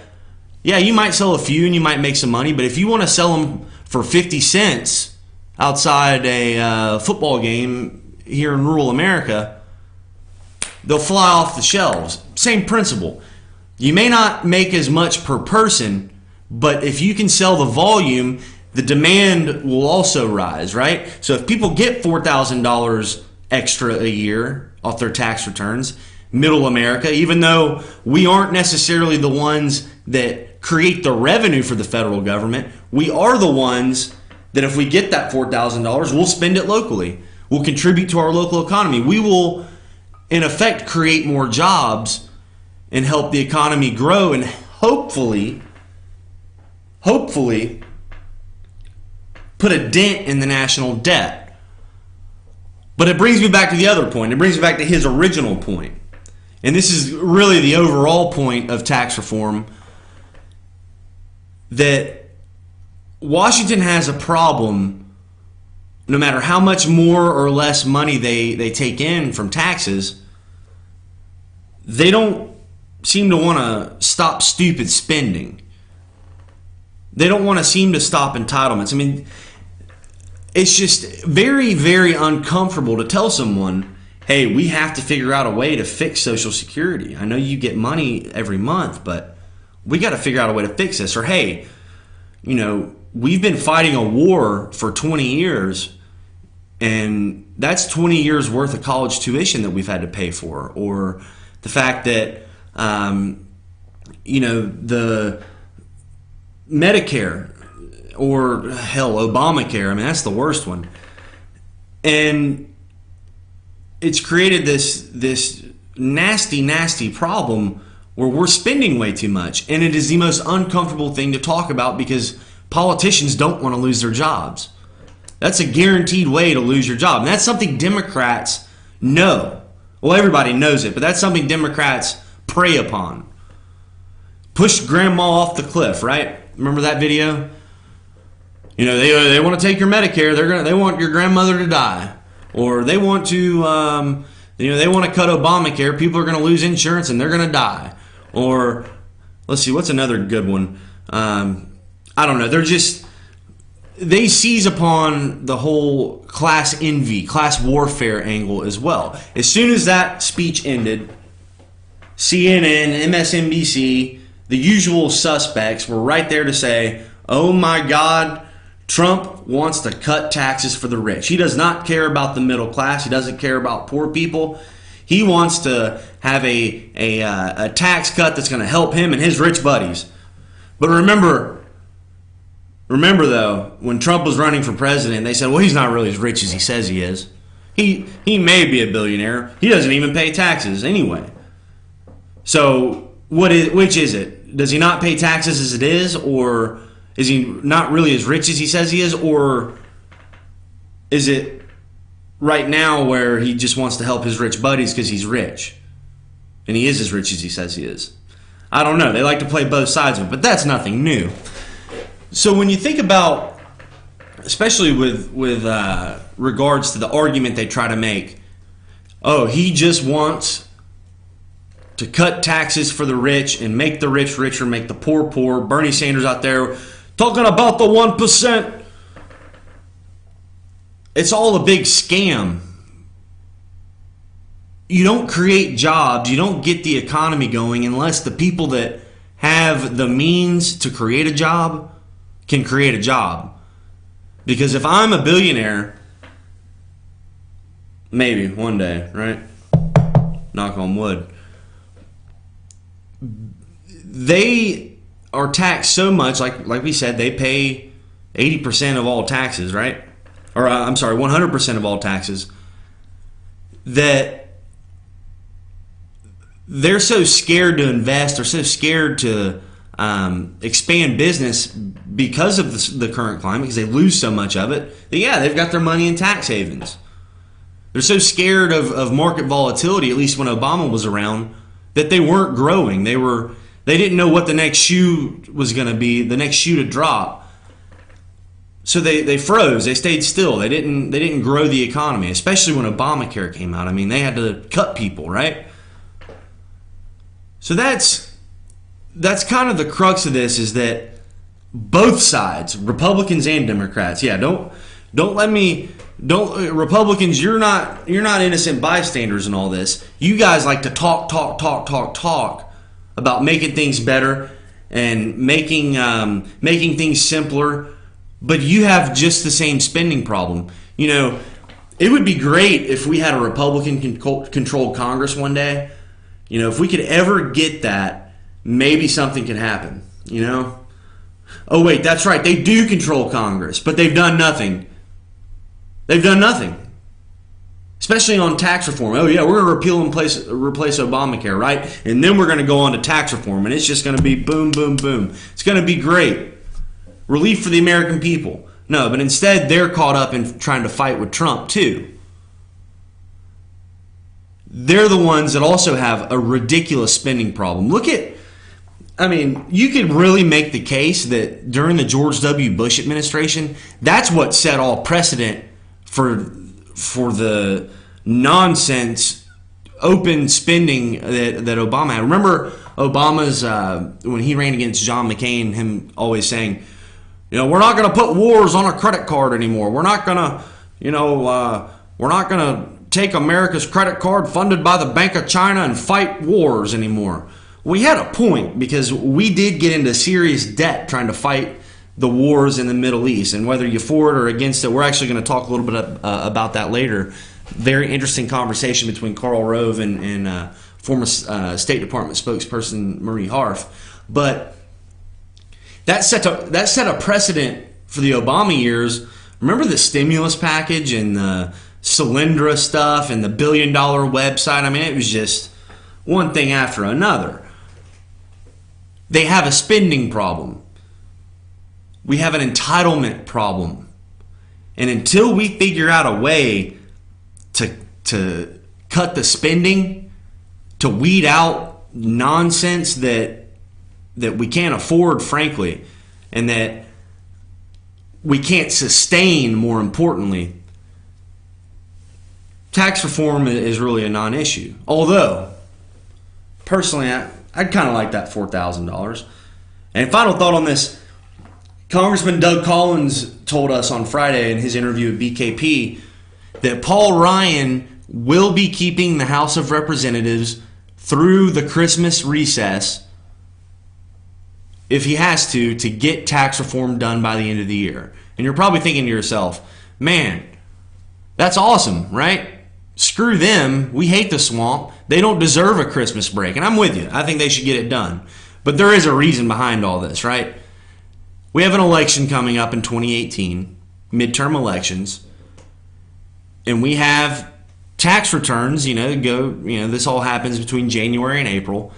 yeah, you might sell a few and you might make some money. But if you want to sell them for 50 cents outside a football game here in rural America, they'll fly off the shelves. Same principle. You may not make as much per person, but if you can sell the volume, the demand will also rise, right? So if people get $4,000 extra a year off their tax returns, middle America, even though we aren't necessarily the ones that create the revenue for the federal government, we are the ones that if we get that $4,000, we'll spend it locally. We'll contribute to our local economy. We will, in effect, create more jobs and help the economy grow and hopefully put a dent in the national debt. But it brings me back to the other point. It brings me back to his original point. And this is really the overall point of tax reform, that Washington has a problem no matter how much more or less money they take in from taxes. They don't seem to want to stop stupid spending. They don't want to seem to stop entitlements. I mean, it's just very, very uncomfortable to tell someone, hey, we have to figure out a way to fix Social Security. I know you get money every month, but we got to figure out a way to fix this. Or, hey, you know, we've been fighting a war for 20 years, and that's 20 years worth of college tuition that we've had to pay for. Or the fact that, you know, the Medicare, or hell, Obamacare, I mean, that's the worst one. And it's created this nasty problem where we're spending way too much. And it is the most uncomfortable thing to talk about because politicians don't want to lose their jobs. That's a guaranteed way to lose your job. And that's something Democrats know. Well, everybody knows it, but that's something Democrats prey upon. Push grandma off the cliff, right? Remember that video? You know, they want to take your Medicare. They want your grandmother to die, or they want to, you know, they want to cut Obamacare. People are going to lose insurance and they're going to die. Or let's see, what's another good one? I don't know. They seize upon the whole class envy, class warfare angle as well. As soon as that speech ended, CNN, MSNBC, the usual suspects were right there to say, oh my God, Trump wants to cut taxes for the rich. He does not care about the middle class. He doesn't care about poor people. He wants to have a tax cut that's going to help him and his rich buddies. But remember though, when Trump was running for president, they said, well, he's not really as rich as he says he is. He may be a billionaire. He doesn't even pay taxes anyway. So which is it? Does he not pay taxes as it is, or is he not really as rich as he says he is, or is it right now where he just wants to help his rich buddies because he's rich and he is as rich as he says he is? I don't know. They like to play both sides of it, but that's nothing new. So when you think about, especially with regards to the argument they try to make, oh, he just wants to cut taxes for the rich and make the rich richer, make the poor poor. Bernie Sanders out there talking about the 1%. It's all a big scam. You don't create jobs, you don't get the economy going unless the people that have the means to create a job can create a job. Because if I'm a billionaire, maybe one day, right? Knock on wood. They are taxed so much, like we said, they pay 80% of all taxes, right? Or I'm sorry, 100% of all taxes, that they're so scared to invest, or so scared to expand business because of the current climate, because they lose so much of it, that yeah, they've got their money in tax havens. They're so scared of market volatility, at least when Obama was around, that they weren't growing. They didn't know what the next shoe was going to be, the next shoe to drop. So they froze. They stayed still. They didn't grow the economy, especially when Obamacare came out. I mean, they had to cut people, right? So that's kind of the crux of this, is that both sides, Republicans and Democrats, yeah, Republicans, you're not innocent bystanders in all this. You guys like to talk about making things better and making things simpler, but you have just the same spending problem. You know, it would be great if we had a Republican-controlled Congress one day. You know, if we could ever get that, maybe something could happen, you know? Oh, wait, that's right. They do control Congress, but they've done nothing. They've done nothing. Especially on tax reform. Oh, yeah, we're going to repeal and replace Obamacare, right? And then we're going to go on to tax reform, and it's just going to be boom, boom, boom. It's going to be great. Relief for the American people. No, but instead they're caught up in trying to fight with Trump, too. They're the ones that also have a ridiculous spending problem. You could really make the case that during the George W. Bush administration, that's what set all precedent for the nonsense open spending that Obama had. Remember Obama's, when he ran against John McCain, him always saying, we're not going to put wars on a credit card anymore. We're not going to, we're not going to take America's credit card funded by the Bank of China and fight wars anymore. We had a point because we did get into serious debt trying to fight the wars in the Middle East. And whether you're for it or against it, we're actually going to talk a little bit about that later. Very interesting conversation between Karl Rove and former State Department spokesperson Marie Harf. But that set a precedent for the Obama years. Remember the stimulus package and the Solyndra stuff and the $1 billion website? I mean, it was just one thing after another. They have a spending problem. We have an entitlement problem. And until we figure out a way to cut the spending, to weed out nonsense that we can't afford, frankly, and that we can't sustain, more importantly, tax reform is really a non-issue. Although, personally, I'd kind of like that $4,000. And final thought on this, Congressman Doug Collins told us on Friday in his interview with BKP that Paul Ryan will be keeping the House of Representatives through the Christmas recess if he has to get tax reform done by the end of the year. And you're probably thinking to yourself, man, that's awesome, right? Screw them. We hate the swamp. They don't deserve a Christmas break. And I'm with you. I think they should get it done. But there is a reason behind all this, right? We have an election coming up in 2018, midterm elections, and we have tax returns, this all happens between January and April.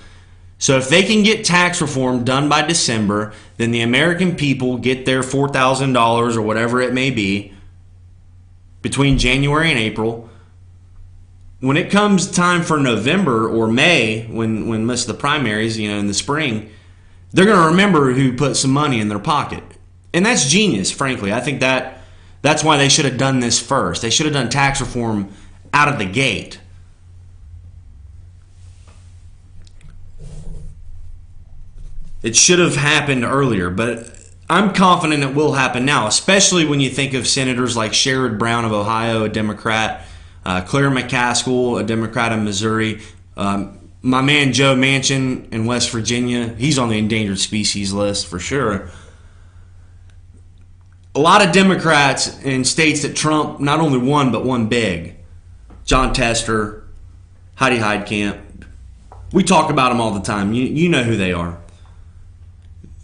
So if they can get tax reform done by December, then the American people get their $4,000 or whatever it may be between January and April. When it comes time for November or May, when most of the primaries, in the spring, they're going to remember who put some money in their pocket. And that's genius, frankly. I think that's why they should have done this first. They should have done tax reform out of the gate. It should have happened earlier, but I'm confident it will happen now, especially when you think of senators like Sherrod Brown of Ohio, a Democrat, Claire McCaskill, a Democrat in Missouri, my man Joe Manchin in West Virginia, he's on the endangered species list for sure. A lot of Democrats in states that Trump not only won, but won big. John Tester, Heidi Heitkamp. We talk about them all the time. You know who they are.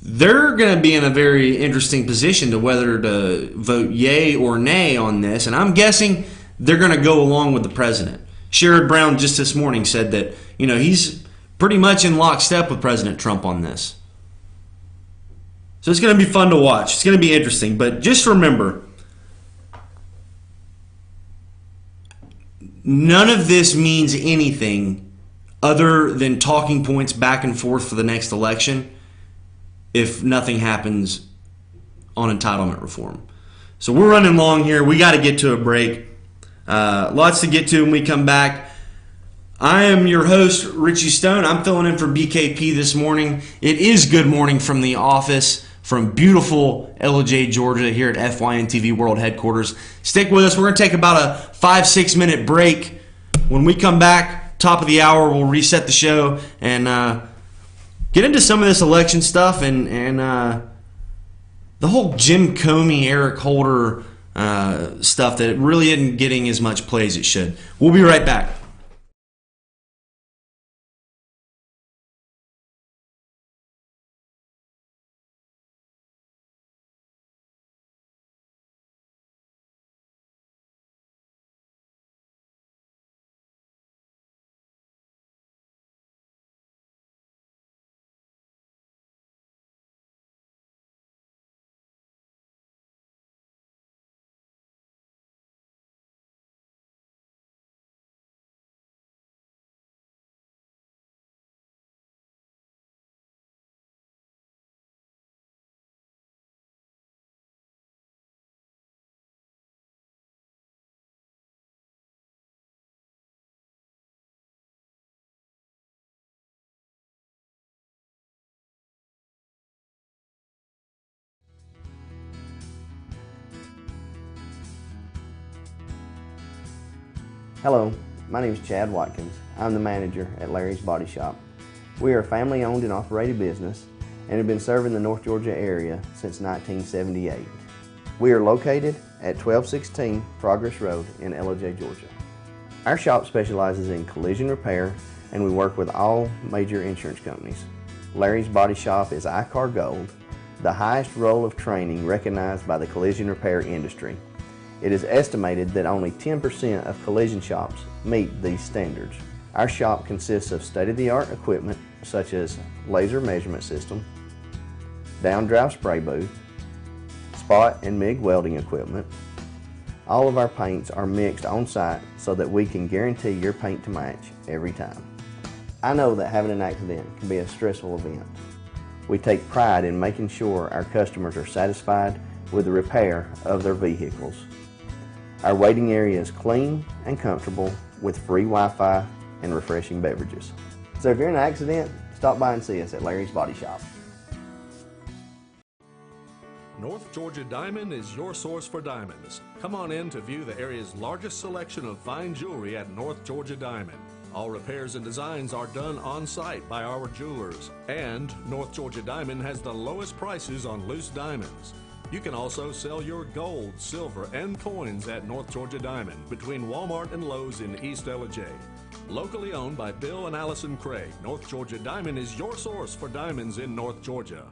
They're going to be in a very interesting position to whether to vote yay or nay on this. And I'm guessing they're going to go along with the president. Sherrod Brown just this morning said that, he's pretty much in lockstep with President Trump on this. So it's going to be fun to watch. It's going to be interesting. But just remember, none of this means anything other than talking points back and forth for the next election if nothing happens on entitlement reform. So we're running long here. We got to get to a break. Lots to get to when we come back. I am your host, Richie Stone. I'm filling in for BKP this morning. It is Good Morning from the office from beautiful LJ, Georgia, here at FYN TV World Headquarters. Stick with us. We're going to take about a 5-6 minute break. When we come back, top of the hour, we'll reset the show and get into some of this election stuff and the whole Jim Comey, Eric Holder stuff that really isn't getting as much play as it should. We'll be right back. Hello, my name is Chad Watkins. I'm the manager at Larry's Body Shop. We are a family-owned and operated business and have been serving the North Georgia area since 1978. We are located at 1216 Progress Road in LJ, Georgia. Our shop specializes in collision repair and we work with all major insurance companies. Larry's Body Shop is ICAR Gold, the highest role of training recognized by the collision repair industry. It is estimated that only 10% of collision shops meet these standards. Our shop consists of state-of-the-art equipment such as laser measurement system, down-drive spray booth, spot and MIG welding equipment. All of our paints are mixed on site so that we can guarantee your paint to match every time. I know that having an accident can be a stressful event. We take pride in making sure our customers are satisfied with the repair of their vehicles. Our waiting area is clean and comfortable with free Wi-Fi and refreshing beverages. So if you're in an accident, stop by and see us at Larry's Body Shop. North Georgia Diamond is your source for diamonds. Come on in to view the area's largest selection of fine jewelry at North Georgia Diamond. All repairs and designs are done on site by our jewelers. And North Georgia Diamond has the lowest prices on loose diamonds. You can also sell your gold, silver, and coins at North Georgia Diamond between Walmart and Lowe's in East LJ. Locally owned by Bill and Allison Craig, North Georgia Diamond is your source for diamonds in North Georgia.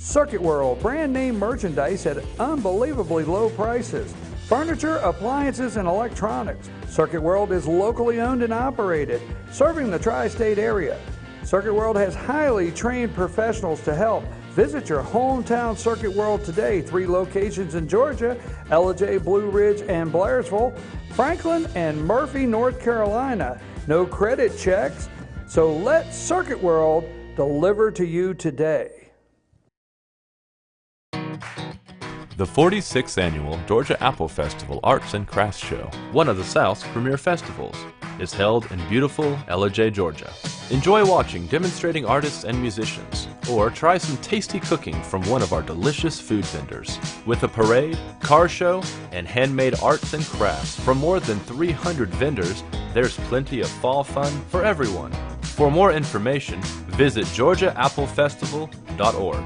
Circuit World, brand name merchandise at unbelievably low prices. Furniture, appliances, and electronics. Circuit World is locally owned and operated, serving the tri-state area. Circuit World has highly trained professionals to help. Visit your hometown Circuit World today. 3 locations in Georgia: LJ, Blue Ridge, and Blairsville, Franklin, and Murphy, North Carolina. No credit checks, so let Circuit World deliver to you today. The 46th Annual Georgia Apple Festival Arts and Crafts Show, one of the South's premier festivals, is held in beautiful LJ, Georgia. Enjoy watching demonstrating artists and musicians, or try some tasty cooking from one of our delicious food vendors. With a parade, car show, and handmade arts and crafts from more than 300 vendors, there's plenty of fall fun for everyone. For more information, visit georgiaapplepfestival.org.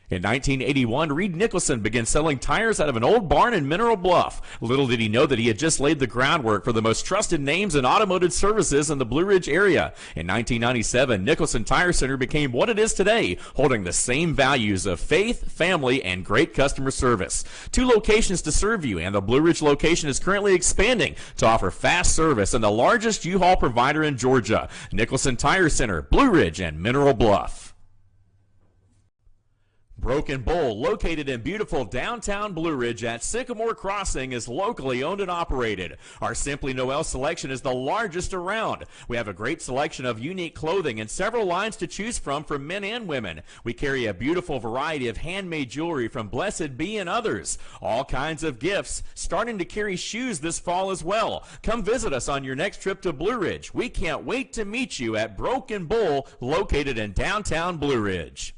In 1981, Reed Nicholson began selling tires out of an old barn in Mineral Bluff. Little did he know that he had just laid the groundwork for the most trusted names in automotive services in the Blue Ridge area. In 1997, Nicholson Tire Center became what it is today, holding the same values of faith, family, and great customer service. 2 locations to serve you, and the Blue Ridge location is currently expanding to offer fast service and the largest U-Haul provider in Georgia. Nicholson Tire Center, Blue Ridge, and Mineral Bluff. Broken Bowl, located in beautiful downtown Blue Ridge at Sycamore Crossing, is locally owned and operated. Our Simply Noel selection is the largest around. We have a great selection of unique clothing and several lines to choose from for men and women. We carry a beautiful variety of handmade jewelry from Blessed Be and others. All kinds of gifts, starting to carry shoes this fall as well. Come visit us on your next trip to Blue Ridge. We can't wait to meet you at Broken Bowl, located in downtown Blue Ridge.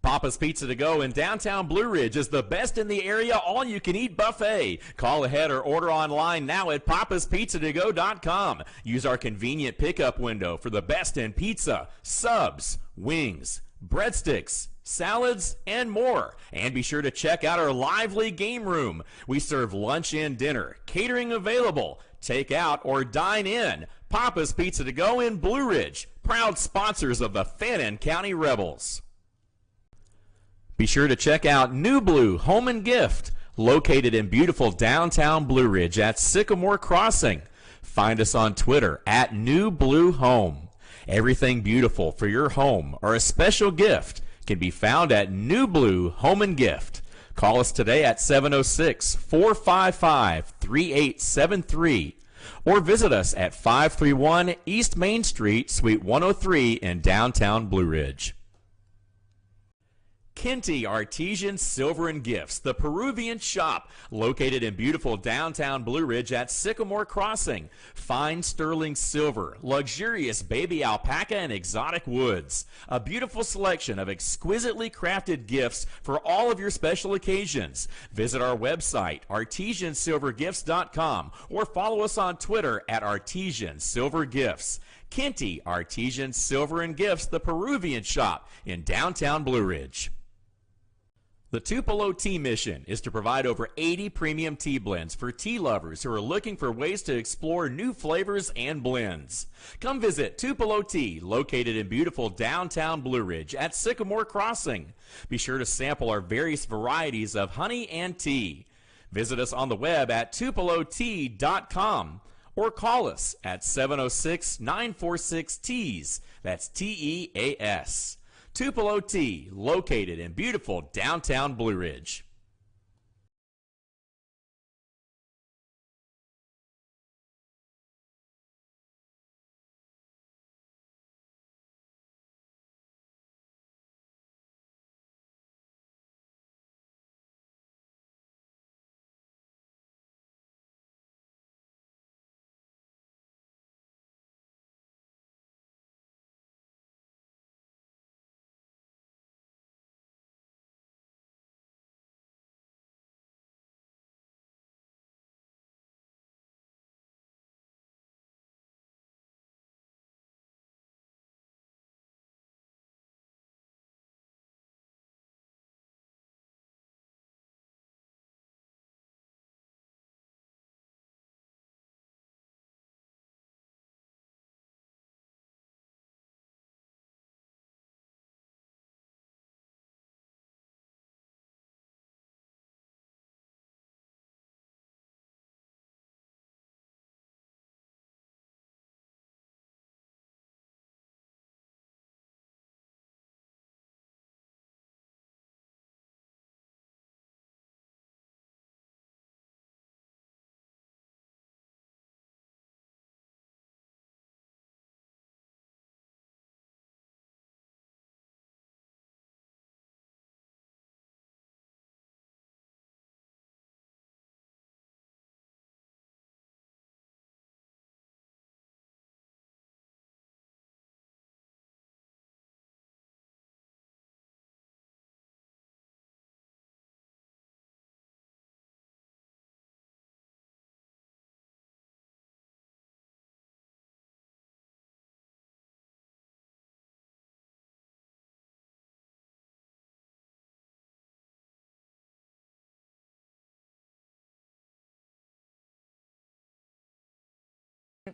Papa's Pizza to Go in downtown Blue Ridge is the best in the area all-you-can-eat buffet. Call ahead or order online now at papaspizzatogo.com. Use our convenient pickup window for the best in pizza, subs, wings, breadsticks, salads, and more. And be sure to check out our lively game room. We serve lunch and dinner, catering available, take out or dine in. Papa's Pizza to Go in Blue Ridge, proud sponsors of the Fannin County Rebels. Be sure to check out New Blue Home and Gift, located in beautiful downtown Blue Ridge at Sycamore Crossing. Find us on Twitter at New Blue Home. Everything beautiful for your home or a special gift can be found at New Blue Home and Gift. Call us today at 706-455-3873 or visit us at 531 East Main Street, Suite 103 in downtown Blue Ridge. Kinty Artesian Silver and Gifts, the Peruvian shop, located in beautiful downtown Blue Ridge at Sycamore Crossing. Fine sterling silver, luxurious baby alpaca and exotic woods. A beautiful selection of exquisitely crafted gifts for all of your special occasions. Visit our website, artesiansilvergifts.com, or follow us on Twitter at Artesian Silver Gifts. Kinty Artesian Silver and Gifts, the Peruvian shop in downtown Blue Ridge. The Tupelo Tea Mission is to provide over 80 premium tea blends for tea lovers who are looking for ways to explore new flavors and blends. Come visit Tupelo Tea, located in beautiful downtown Blue Ridge at Sycamore Crossing. Be sure to sample our various varieties of honey and tea. Visit us on the web at tupelotea.com or call us at 706-946-TEAS. That's TEAS. Tupelo Tea, located in beautiful downtown Blue Ridge.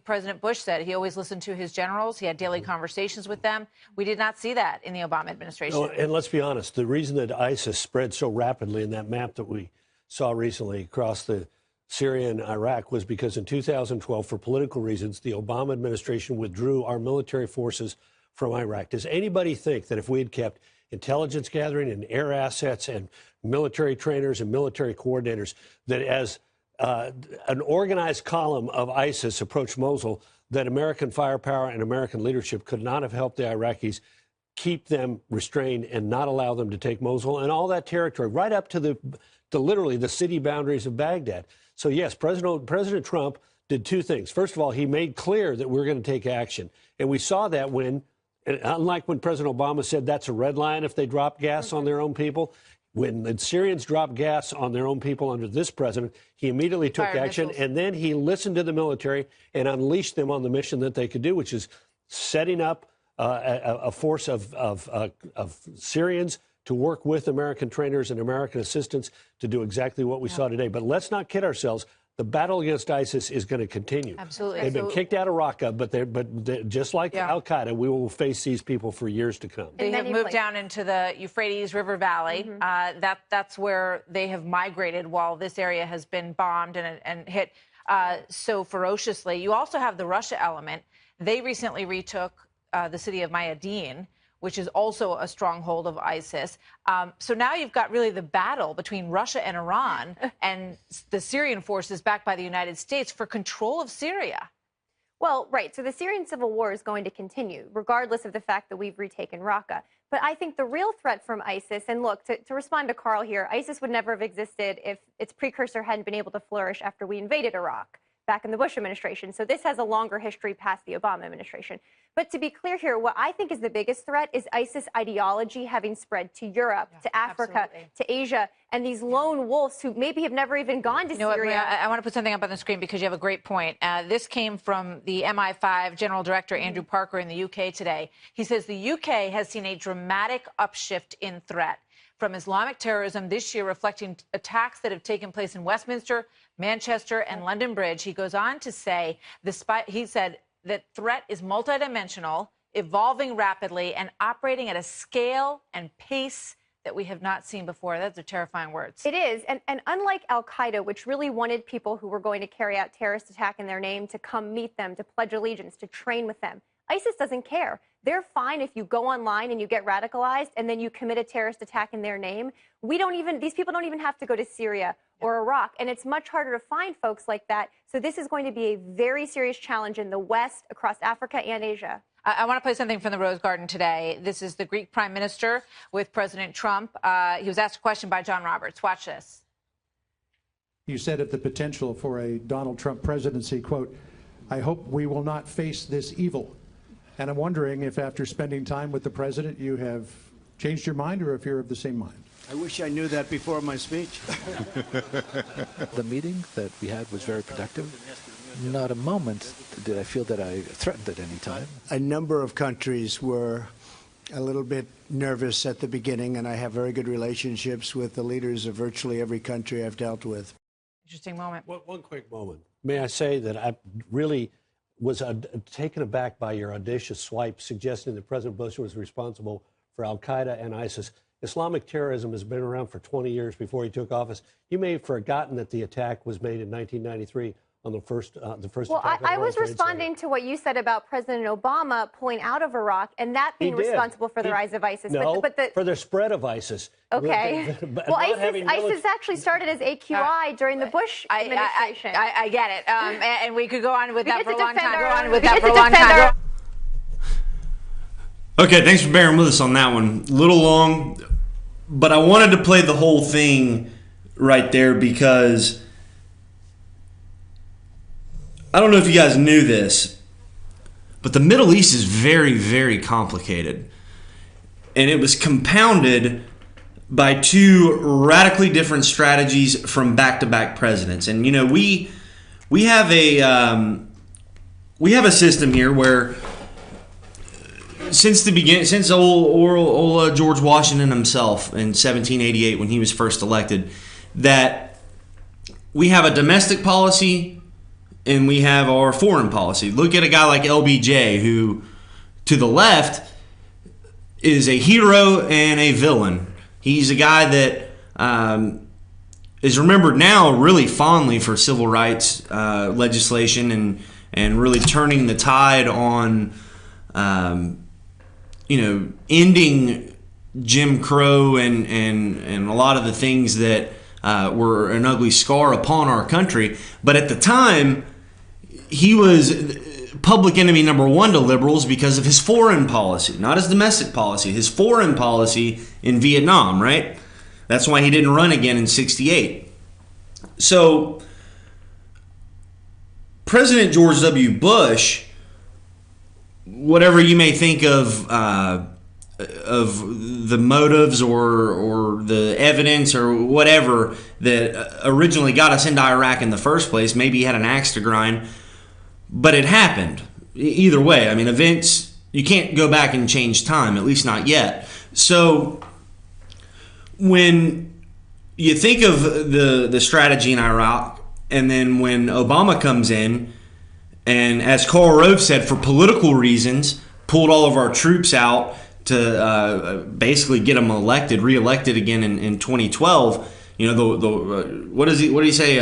President Bush said he always listened to his generals. He had daily conversations with them. We did not see that in the Obama administration. No, and let's be honest, the reason that ISIS spread so rapidly in that map that we saw recently across the Syria and Iraq was because in 2012, for political reasons, the Obama administration withdrew our military forces from Iraq. Does anybody think that if we had kept intelligence gathering and air assets and military trainers and military coordinators, that as an organized column of ISIS approached Mosul, that American firepower and American leadership could not have helped the Iraqis keep them restrained and not allow them to take Mosul and all that territory right up to literally the city boundaries of Baghdad. So yes, President Trump did two things. First of all, he made clear that we're going to take action. And we saw that when, unlike when President Obama said that's a red line if they drop gas on their own people, when the Syrians dropped gas on their own people under this president, he immediately took action, and then he listened to the military and unleashed them on the mission that they could do, which is setting up a force of Syrians to work with American trainers and American assistants to do exactly what we saw today. But let's not kid ourselves. The battle against ISIS is going to continue. Absolutely. They've been kicked out of Raqqa, but just like al-Qaeda, we will face these people for years to come. They have moved down into the Euphrates River Valley. That's where they have migrated while this area has been bombed and hit so ferociously. You also have the Russia element. They recently retook the city of Mayadeen, which is also a stronghold of ISIS. So now you've got really the battle between Russia and Iran and the Syrian forces backed by the United States for control of Syria. Well, right. So the Syrian civil war is going to continue, regardless of the fact that we've retaken Raqqa. But I think the real threat from ISIS, and look, to respond to Carl here, ISIS would never have existed if its precursor hadn't been able to flourish after we invaded Iraq back in the Bush administration. So this has a longer history past the Obama administration. But to be clear here, what I think is the biggest threat is ISIS ideology having spread to Europe, to Africa, to Asia, and these lone wolves who maybe have never even gone to Syria. What, Maria, I want to put something up on the screen because you have a great point. This came from the MI5 General Director Andrew Parker in the UK today. He says the UK has seen a dramatic upshift in threat from Islamic terrorism this year, reflecting attacks that have taken place in Westminster, Manchester, and London Bridge. He goes on to say, he said that threat is multidimensional, evolving rapidly, and operating at a scale and pace that we have not seen before. Those are terrifying words. It is. And unlike al-Qaeda, which really wanted people who were going to carry out terrorist attack in their name to come meet them, to pledge allegiance, to train with them, ISIS doesn't care. They're fine if you go online and you get radicalized and then you commit a terrorist attack in their name. These people don't even have to go to Syria or Iraq, and it's much harder to find folks like that. So this is going to be a very serious challenge in the West, across Africa and Asia. I want to play something from the Rose Garden today. This is the Greek Prime Minister with President Trump. He was asked a question by John Roberts. Watch this. You said at the potential for a Donald Trump presidency, quote, "I hope we will not face this evil." And I'm wondering if after spending time with the president, you have changed your mind or if you're of the same mind. I wish I knew that before my speech. The meeting that we had was very productive. Not a moment did I feel that I threatened at any time. A number of countries were a little bit nervous at the beginning, and I have very good relationships with the leaders of virtually every country I've dealt with. Interesting moment. One quick moment. May I say that I really was taken aback by your audacious swipe suggesting that President Bush was responsible for al-Qaeda and ISIS. Islamic terrorism has been around for 20 years before he took office. You may have forgotten that the attack was made in 1993 on the first Well, attack. I was responding to what you said about President Obama pulling out of Iraq and that being responsible for the rise of ISIS. No, for the spread of ISIS. Okay. Well, ISIS actually started as AQI during the Bush administration. I get it. And we could go on with that for a long time. Okay, thanks for bearing with us on that one. A little long, but I wanted to play the whole thing right there because I don't know if you guys knew this, but the Middle East is very, very complicated. And it was compounded by two radically different strategies from back-to-back presidents. And, you know, we have a system here where since the beginning, since old George Washington himself in 1788 when he was first elected, that we have a domestic policy and we have our foreign policy. Look at a guy like LBJ, who to the left is a hero and a villain. He's a guy that is remembered now really fondly for civil rights legislation and really turning the tide on ending Jim Crow and a lot of the things that were an ugly scar upon our country. But at the time, he was public enemy number one to liberals because of his foreign policy, not his domestic policy, his foreign policy in Vietnam, right? That's why he didn't run again in '68. So President George W. Bush, whatever you may think of the motives or the evidence or whatever that originally got us into Iraq in the first place, maybe he had an axe to grind, but it happened. Either way, I mean, events, you can't go back and change time, at least not yet. So when you think of the strategy in Iraq, and then when Obama comes in, and as Karl Rove said, for political reasons, pulled all of our troops out to basically get them reelected again in 2012. You know, what did he say?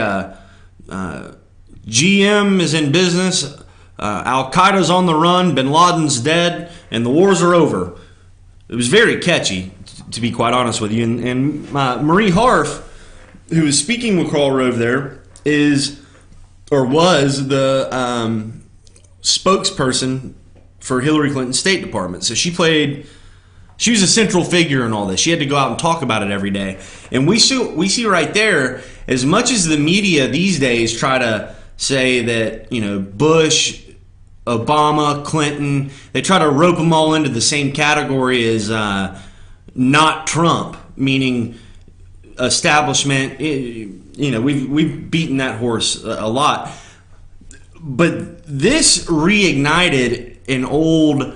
GM is in business, Al-Qaeda's on the run, Bin Laden's dead, and the wars are over. It was very catchy, to be quite honest with you. And Marie Harf, who was speaking with Karl Rove there, was the spokesperson for Hillary Clinton's State Department. So she was a central figure in all this. She had to go out and talk about it every day. And we see right there, as much as the media these days try to say that, Bush, Obama, Clinton, they try to rope them all into the same category as not Trump, meaning establishment. We've beaten that horse a lot. But this reignited an old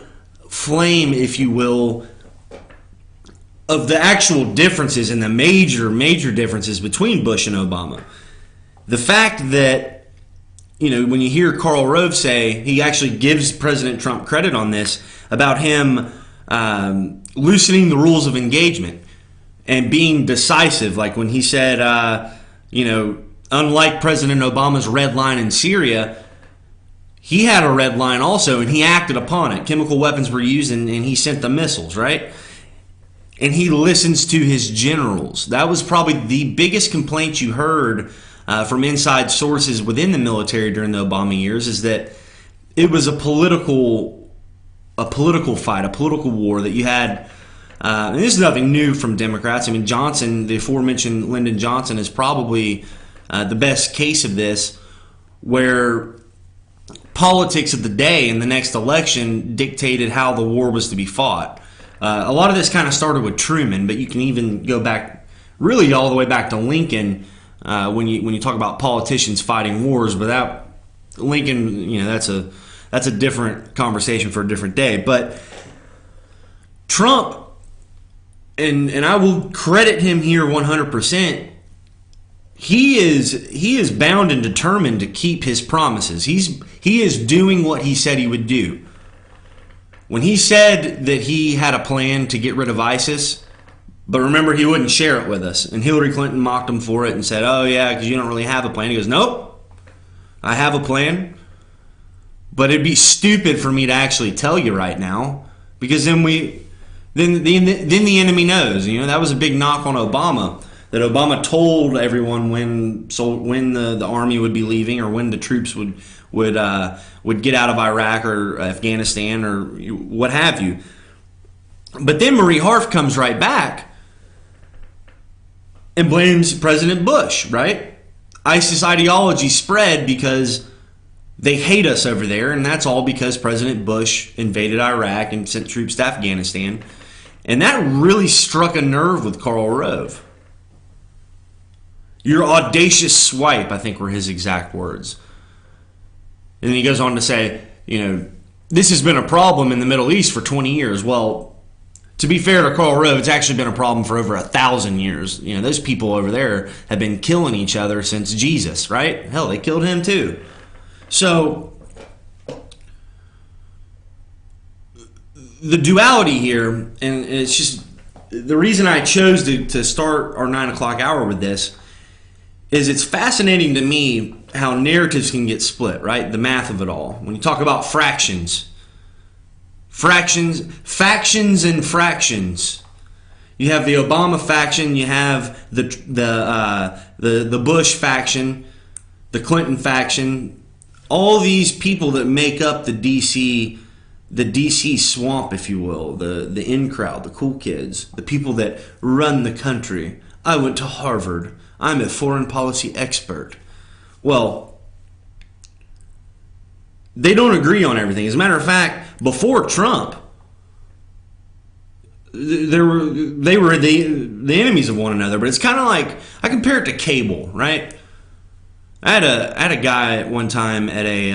flame, if you will, of the actual differences and the major differences between Bush and Obama. The fact that, when you hear Karl Rove say, he actually gives President Trump credit on this, about him loosening the rules of engagement and being decisive, like when he said, unlike President Obama's red line in Syria, he had a red line also, and he acted upon it. Chemical weapons were used, and he sent the missiles, right? And he listens to his generals. That was probably the biggest complaint you heard from inside sources within the military during the Obama years, is that it was a political fight, a political war that you had. And this is nothing new from Democrats. I mean, Johnson, the aforementioned Lyndon Johnson, is probably the best case of this, where politics of the day in the next election dictated how the war was to be fought. A lot of this kind of started with Truman, but you can even go back, really all the way back to Lincoln, when you talk about politicians fighting wars. Without Lincoln, that's a different conversation for a different day. But Trump, and I will credit him here 100%. He is bound and determined to keep his promises. He is doing what he said he would do. When he said that he had a plan to get rid of ISIS, but remember, he wouldn't share it with us, and Hillary Clinton mocked him for it and said, "Oh yeah, because you don't really have a plan." He goes, "Nope, I have a plan, but it'd be stupid for me to actually tell you right now, because then the enemy knows." That was a big knock on Obama, that Obama told everyone when the army would be leaving, or when the troops would get out of Iraq or Afghanistan or what have you. But then Marie Harf comes right back and blames President Bush, right? ISIS ideology spread because they hate us over there, and that's all because President Bush invaded Iraq and sent troops to Afghanistan. And that really struck a nerve with Karl Rove. "Your audacious swipe," I think were his exact words. And then he goes on to say, this has been a problem in the Middle East for 20 years. Well, to be fair to Karl Rove, it's actually been a problem for over 1,000 years. Those people over there have been killing each other since Jesus, right? Hell, they killed him too. So the duality here, and it's just the reason I chose to start our 9 o'clock hour with this, is it's fascinating to me how narratives can get split, right? The math of it all. When you talk about factions and fractions. You have the Obama faction, you have the Bush faction, the Clinton faction. All these people that make up the DC swamp, if you will, the in crowd, the cool kids, the people that run the country. I went to Harvard. I'm a foreign policy expert. Well, they don't agree on everything. As a matter of fact, before Trump, they were the enemies of one another. But it's kind of like, I compare it to cable, right? I had a guy at one time at a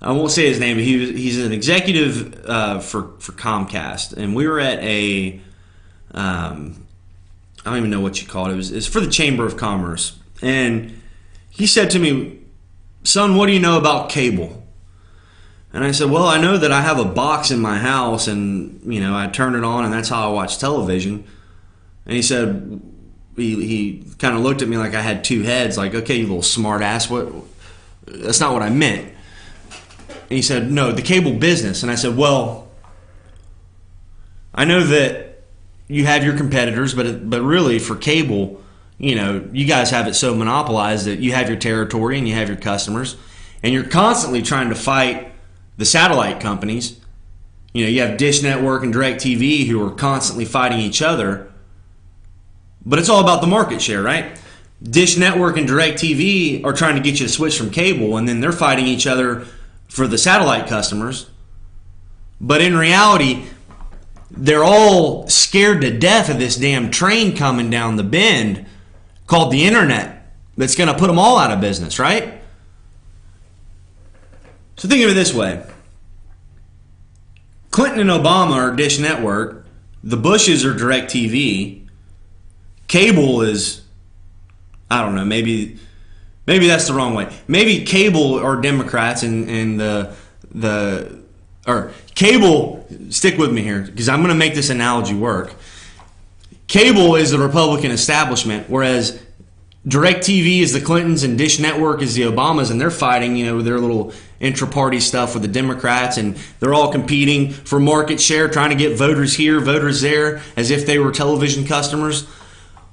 I won't say his name, but he's an executive for Comcast, and we were at a I don't even know what you call it. It was for the Chamber of Commerce. And he said to me, "Son, what do you know about cable?" And I said, "Well, I know that I have a box in my house, and I turn it on, and that's how I watch television." And he said, he kind of looked at me like I had two heads, like, "Okay, you little smart ass, that's not what I meant." And he said, "No, the cable business." And I said, "Well, I know that you have your competitors, but really for cable, you guys have it so monopolized that you have your territory and you have your customers. and you're constantly trying to fight the satellite companies. You have Dish Network and DirecTV who are constantly fighting each other. But it's all about the market share, right? Dish Network and DirecTV are trying to get you to switch from cable, and then they're fighting each other for the satellite customers. But in reality, they're all scared to death of this damn train coming down the bend called the internet that's going to put them all out of business, right? So think of it this way. Clinton and Obama are Dish Network. The Bushes are DirecTV. Cable is, I don't know, maybe that's the wrong way. Maybe cable are Democrats and or cable, stick with me here because I'm going to make this analogy work. Cable is the Republican establishment, whereas DirecTV is the Clintons and Dish Network is the Obamas, and they're fighting, their little intra-party stuff with the Democrats, and they're all competing for market share, trying to get voters here, voters there, as if they were television customers.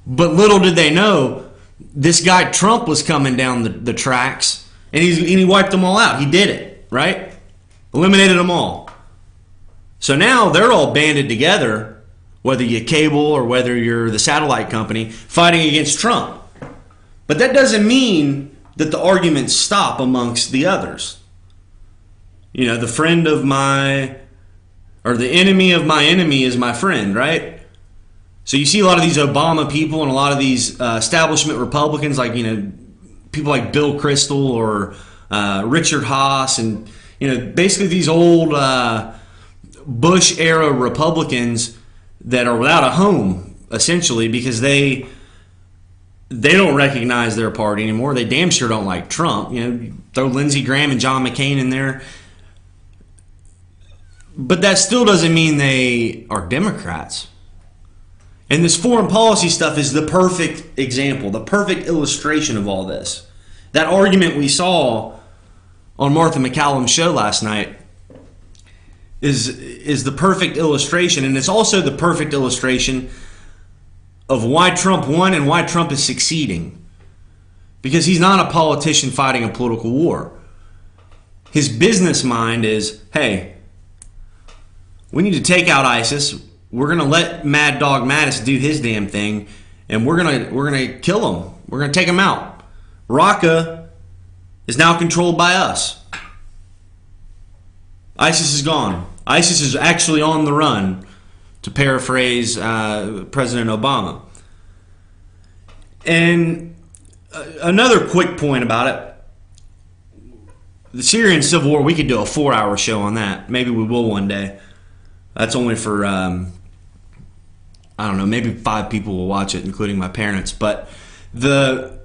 But little did they know, this guy Trump was coming down the tracks, and he wiped them all out. He did it, right? Eliminated them all. So now they're all banded together, whether you're cable or whether you're the satellite company, fighting against Trump. But that doesn't mean that the arguments stop amongst the others. The friend of the enemy of my enemy is my friend, right? So you see a lot of these Obama people and a lot of these establishment Republicans, like, people like Bill Kristol or Richard Haas, and, basically these old Bush-era Republicans that are without a home, essentially, because they don't recognize their party anymore. They damn sure don't like Trump. Throw Lindsey Graham and John McCain in there. But that still doesn't mean they are Democrats. And this foreign policy stuff is the perfect example, the perfect illustration of all this. That argument we saw on Martha McCallum's show last night is the perfect illustration, and it's also the perfect illustration of why Trump won and why Trump is succeeding. Because he's not a politician fighting a political war. His business mind is, hey, we need to take out ISIS. We're going to let Mad Dog Mattis do his damn thing, and we're gonna kill him. We're going to take him out. Raqqa is now controlled by us. ISIS is gone. ISIS is actually on the run, to paraphrase President Obama. And another quick point about it, the Syrian civil war, we could do a 4-hour show on that. Maybe we will one day. That's only for, I don't know, maybe 5 people will watch it, including my parents. But the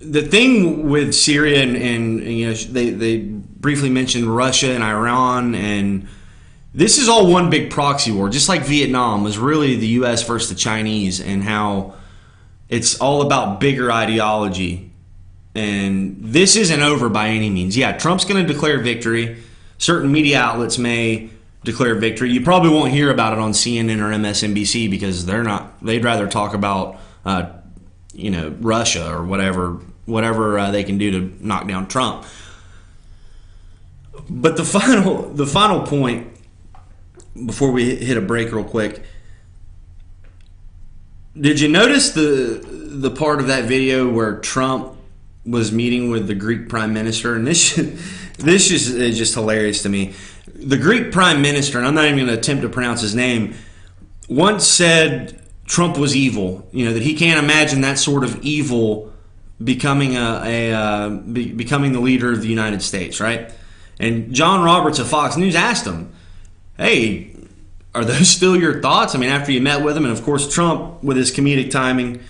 thing with Syria, and they briefly mentioned Russia and Iran, and this is all one big proxy war, just like Vietnam was really the U.S. versus the Chinese, and how it's all about bigger ideology. And this isn't over by any means. Yeah, Trump's going to declare victory. Certain media outlets may declare victory. You probably won't hear about it on CNN or MSNBC because they'd rather talk about Russia or whatever they can do to knock down Trump. But the final point before we hit a break real quick, did you notice the part of that video where Trump was meeting with the Greek prime minister? And this is just hilarious to me. The Greek prime minister, and I'm not even going to attempt to pronounce his name, once said Trump was evil. That he can't imagine that sort of evil becoming becoming the leader of the United States, right? And John Roberts of Fox News asked him, hey, are those still your thoughts? I mean, after you met with him, and of course Trump, with his comedic timing,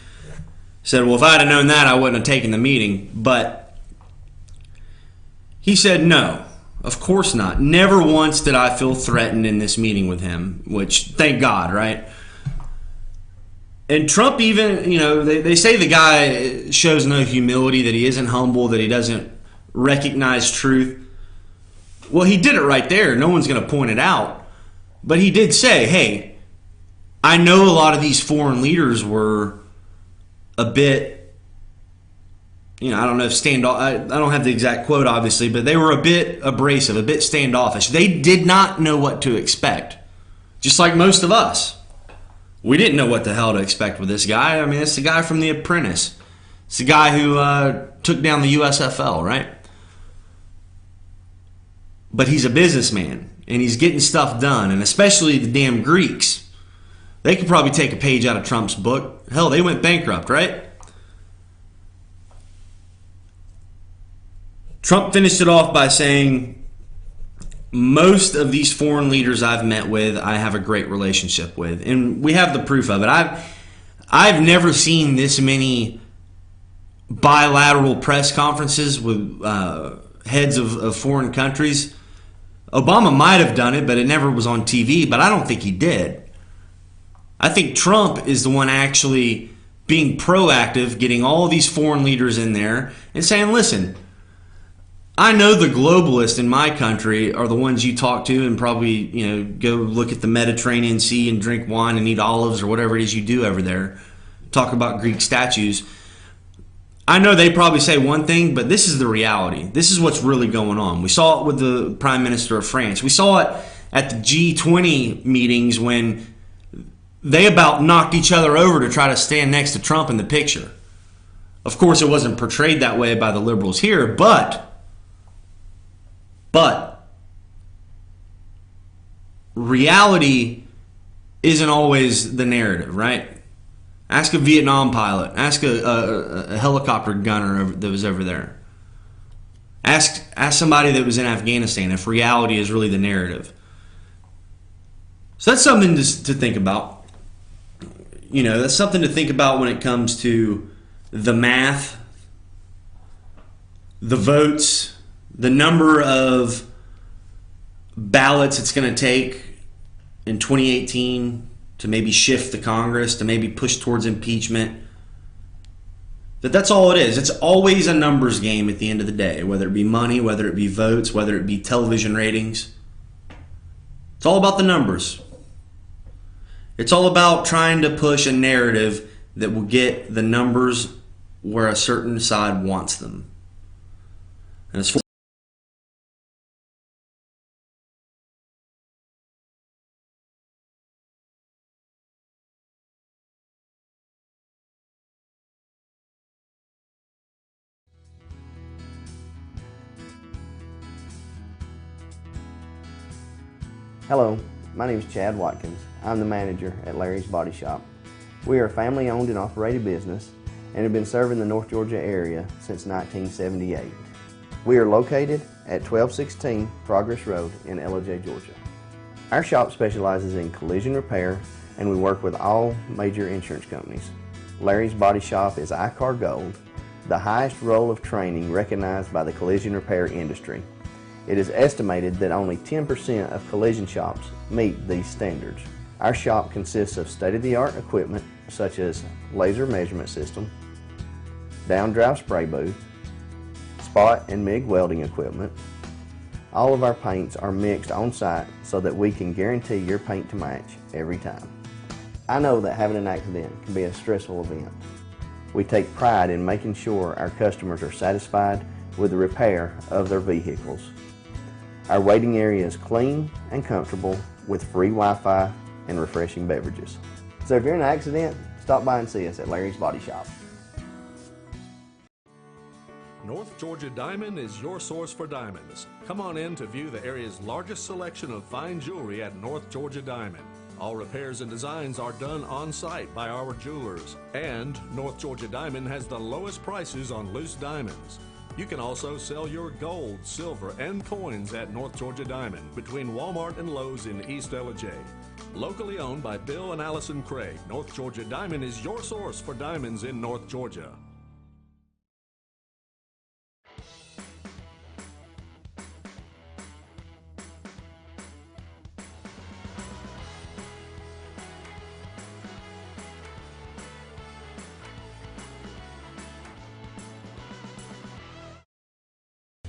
said, well, if I'd have known that, I wouldn't have taken the meeting. But he said, no, of course not. Never once did I feel threatened in this meeting with him, which, thank God, right? And Trump even, they say the guy shows no humility, that he isn't humble, that he doesn't recognize truth. Well, he did it right there. No one's going to point it out. But he did say, hey, I know a lot of these foreign leaders were a bit I don't know if I don't have the exact quote, obviously, but they were a bit abrasive, a bit standoffish. They did not know what to expect, just like most of us. We didn't know what the hell to expect with this guy. I mean, it's the guy from The Apprentice. It's the guy who took down the USFL, right? But he's a businessman, and he's getting stuff done, and especially the damn Greeks. They could probably take a page out of Trump's book. Hell, they went bankrupt, right? Trump finished it off by saying, most of these foreign leaders I've met with, I have a great relationship with. And we have the proof of it. I've never seen this many bilateral press conferences with heads of foreign countries. Obama might have done it, but it never was on TV. But I don't think he did. I think Trump is the one actually being proactive, getting all of these foreign leaders in there and saying, listen, I know the globalists in my country are the ones you talk to and probably, go look at the Mediterranean Sea and drink wine and eat olives or whatever it is you do over there. Talk about Greek statues. I know they probably say one thing, but this is the reality. This is what's really going on. We saw it with the Prime Minister of France. We saw it at the G20 meetings when they about knocked each other over to try to stand next to Trump in the picture. Of course, it wasn't portrayed that way by the liberals here, but reality isn't always the narrative, right? Ask a Vietnam pilot. Ask a helicopter gunner that was over there. Ask somebody that was in Afghanistan if reality is really the narrative. So that's something to think about. That's something to think about when it comes to the math, the votes, the number of ballots it's going to take in 2018 to maybe shift the Congress, to maybe push towards impeachment. That's all it is. It's always a numbers game at the end of the day, whether it be money, whether it be votes, whether it be television ratings. It's all about the numbers. It's all about trying to push a narrative that will get the numbers where a certain side wants them. And it's Hello, my name is Chad Watkins. I'm the manager at Larry's Body Shop. We are a family-owned and operated business and have been serving the North Georgia area since 1978. We are located at 1216 Progress Road in LJ, Georgia. Our shop specializes in collision repair and we work with all major insurance companies. Larry's Body Shop is ICAR Gold, the highest role of training recognized by the collision repair industry. It is estimated that only 10% of collision shops meet these standards. Our shop consists of state-of-the-art equipment such as laser measurement system, down-drive spray booth, spot and MIG welding equipment. All of our paints are mixed on-site so that we can guarantee your paint to match every time. I know that having an accident can be a stressful event. We take pride in making sure our customers are satisfied with the repair of their vehicles. Our waiting area is clean and comfortable with free Wi-Fi and refreshing beverages. So if you're in an accident, stop by and see us at Larry's Body Shop. North Georgia Diamond is your source for diamonds. Come on in to view the area's largest selection of fine jewelry at North Georgia Diamond. All repairs and designs are done on-site by our jewelers. And North Georgia Diamond has the lowest prices on loose diamonds. You can also sell your gold, silver, and coins at North Georgia Diamond between Walmart and Lowe's in East LJ. Locally owned by Bill and Allison Craig, North Georgia Diamond is your source for diamonds in North Georgia.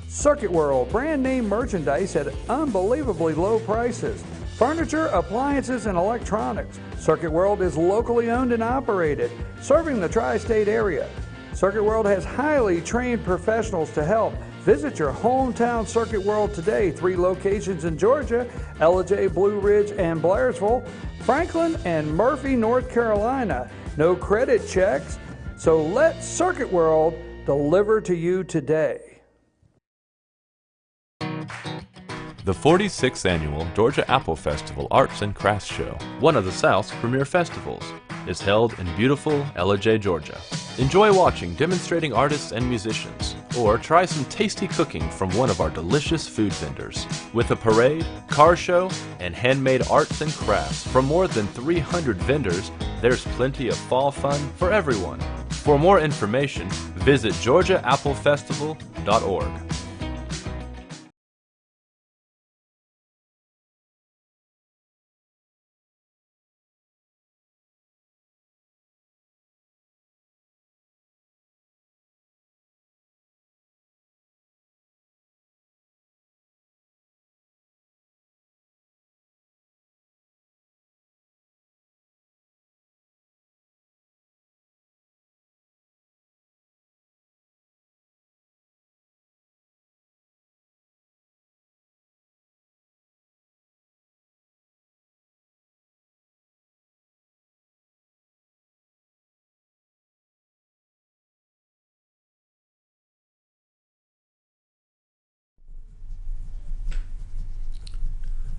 Circuit World, brand name merchandise at unbelievably low prices. Furniture, appliances, and electronics. Circuit World is locally owned and operated, serving the tri-state area. Circuit World has highly trained professionals to help. Visit your hometown Circuit World today. 3 locations in Georgia, Ellijay, Blue Ridge, and Blairsville, Franklin, and Murphy, North Carolina. No credit checks, so let Circuit World deliver to you today. The 46th Annual Georgia Apple Festival Arts and Crafts Show, one of the South's premier festivals, is held in beautiful Ellijay, Georgia. Enjoy watching demonstrating artists and musicians, or try some tasty cooking from one of our delicious food vendors. With a parade, car show, and handmade arts and crafts from more than 300 vendors, there's plenty of fall fun for everyone. For more information, visit georgiaapplepestival.org.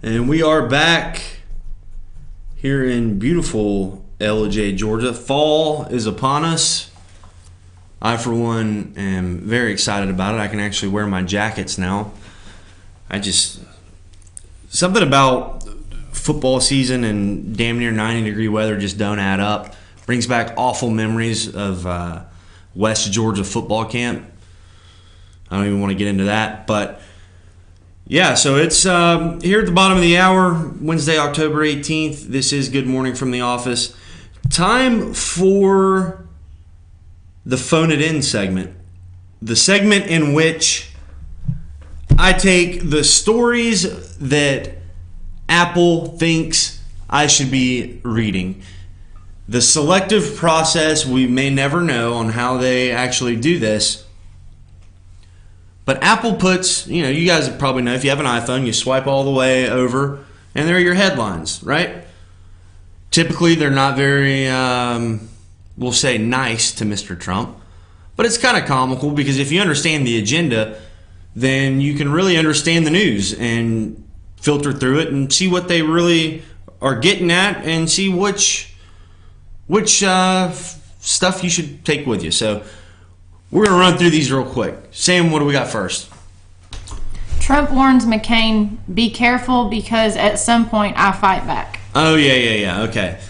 And we are back here in beautiful Ellijay, Georgia. Fall is upon us. I, for one, am very excited about it. I can actually wear my jackets now. Something about football season and damn near 90-degree weather just don't add up. Brings back awful memories of West Georgia football camp. I don't even want to get into that, but yeah, so it's here at the bottom of the hour, Wednesday, October 18th. This is Good Morning from the Office. Time for the Phone It In segment. The segment in which I take the stories that Apple thinks I should be reading. The selective process, we may never know on how they actually do this. But Apple puts, you guys probably know, if you have an iPhone, you swipe all the way over, and there are your headlines, right? Typically, they're not very, we'll say, nice to Mr. Trump. But it's kind of comical because if you understand the agenda, then you can really understand the news and filter through it and see what they really are getting at and see which stuff you should take with you. So we're going to run through these real quick. Sam, what do we got first? Trump warns McCain, be careful because at some point I fight back. Oh, yeah. Okay.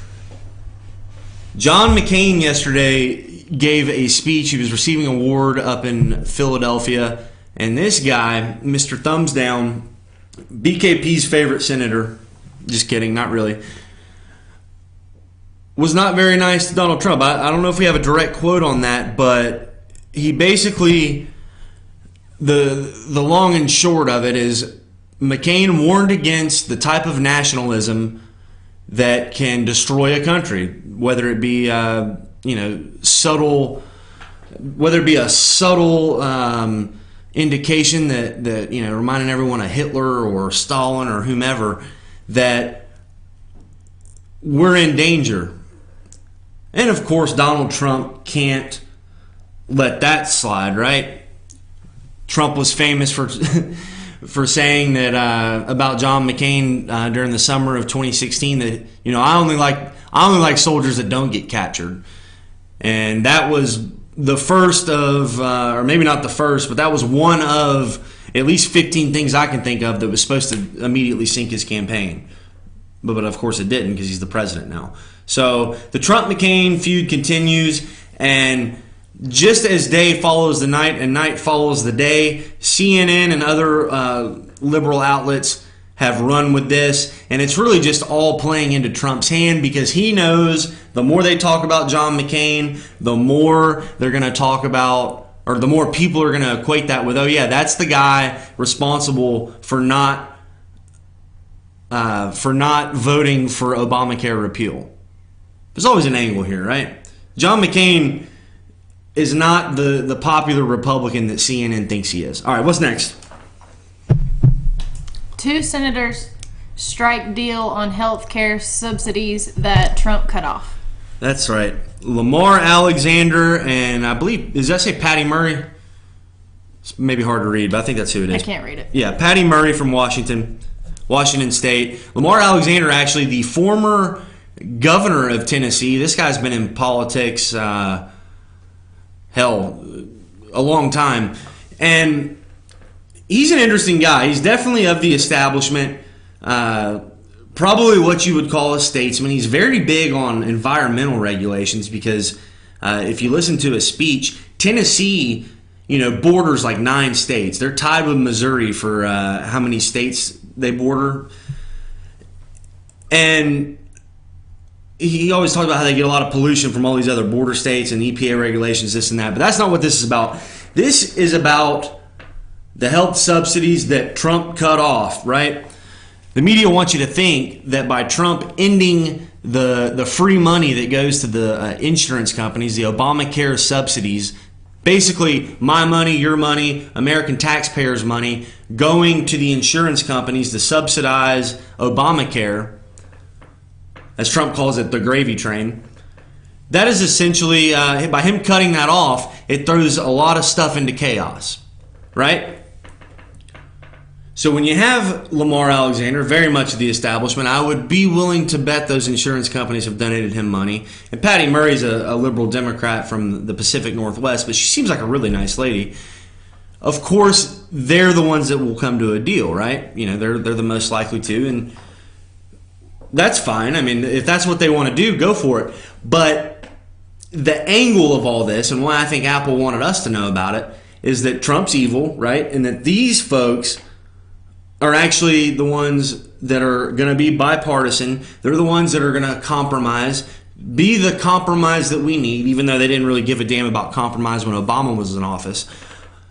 John McCain yesterday gave a speech. He was receiving an award up in Philadelphia. And this guy, Mr. Thumbs Down, BKP's favorite senator, just kidding, not really, was not very nice to Donald Trump. I don't know if we have a direct quote on that, but he basically, the long and short of it is McCain warned against the type of nationalism that can destroy a country, whether it be subtle indication that reminding everyone of Hitler or Stalin or whomever, that we're in danger. And of course, Donald Trump can't let that slide, right? Trump was famous for saying that about John McCain during the summer of 2016 that I only like soldiers that don't get captured, and that was the first of, or maybe not the first, but that was one of at least 15 things I can think of that was supposed to immediately sink his campaign. But of course it didn't because he's the president now. So the Trump-McCain feud continues, and just as day follows the night and night follows the day, CNN and other liberal outlets have run with this, and it's really just all playing into Trump's hand because he knows the more they talk about John McCain, the more they're going to talk about, or the more people are going to equate that with, oh yeah, that's the guy responsible for not voting for Obamacare repeal. There's always an angle here, right? John McCain is not the popular Republican that CNN thinks he is. All right, what's next? 2 senators strike deal on health care subsidies that Trump cut off. That's right. Lamar Alexander and I believe, does that say Patty Murray? It's maybe hard to read, but I think that's who it is. I can't read it. Yeah, Patty Murray from Washington State. Lamar Alexander, actually the former governor of Tennessee. This guy's been in politics, a long time. And he's an interesting guy. He's definitely of the establishment. Probably what you would call a statesman. He's very big on environmental regulations because if you listen to his speech, Tennessee, borders like 9 states. They're tied with Missouri for how many states they border. And he always talked about how they get a lot of pollution from all these other border states and EPA regulations, this and that. But that's not what this is about. This is about the health subsidies that Trump cut off, right? The media wants you to think that by Trump ending the free money that goes to the insurance companies, the Obamacare subsidies, basically my money, your money, American taxpayers' money, going to the insurance companies to subsidize Obamacare, as Trump calls it, the gravy train. That is essentially, by him cutting that off, it throws a lot of stuff into chaos, right? So when you have Lamar Alexander, very much of the establishment, I would be willing to bet those insurance companies have donated him money. And Patty Murray's a liberal Democrat from the Pacific Northwest, but she seems like a really nice lady. Of course, they're the ones that will come to a deal, right? They're the most likely to, and that's fine. I mean, if that's what they want to do, go for it. But the angle of all this, and why I think Apple wanted us to know about it, is that Trump's evil, right? And that these folks are actually the ones that are going to be bipartisan. They're the ones that are going to compromise, be the compromise that we need, even though they didn't really give a damn about compromise when Obama was in office.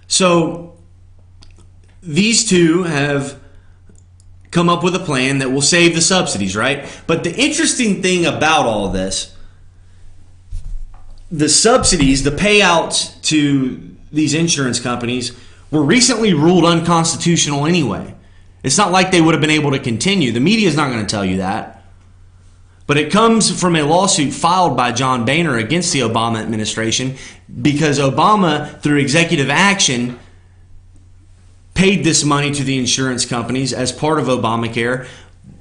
So these two have come up with a plan that will save the subsidies, right? But the interesting thing about all of this, the subsidies, the payouts to these insurance companies were recently ruled unconstitutional anyway. It's not like they would have been able to continue. The media is not going to tell you that. But it comes from a lawsuit filed by John Boehner against the Obama administration because Obama, through executive action, paid this money to the insurance companies as part of Obamacare.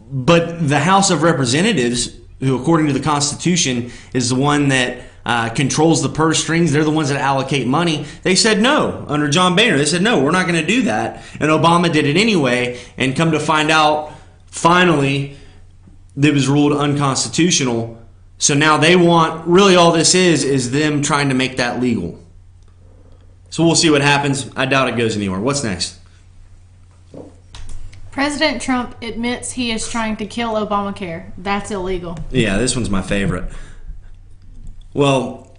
But the House of Representatives, who according to the Constitution is the one that controls the purse strings, they're the ones that allocate money, they said no. Under John Boehner, they said no, we're not going to do that. And Obama did it anyway, and come to find out, finally, it was ruled unconstitutional. So now they want, really all this is them trying to make that legal. So we'll see what happens. I doubt it goes anywhere. What's next? President Trump admits he is trying to kill Obamacare. That's illegal. Yeah, this one's my favorite. Well,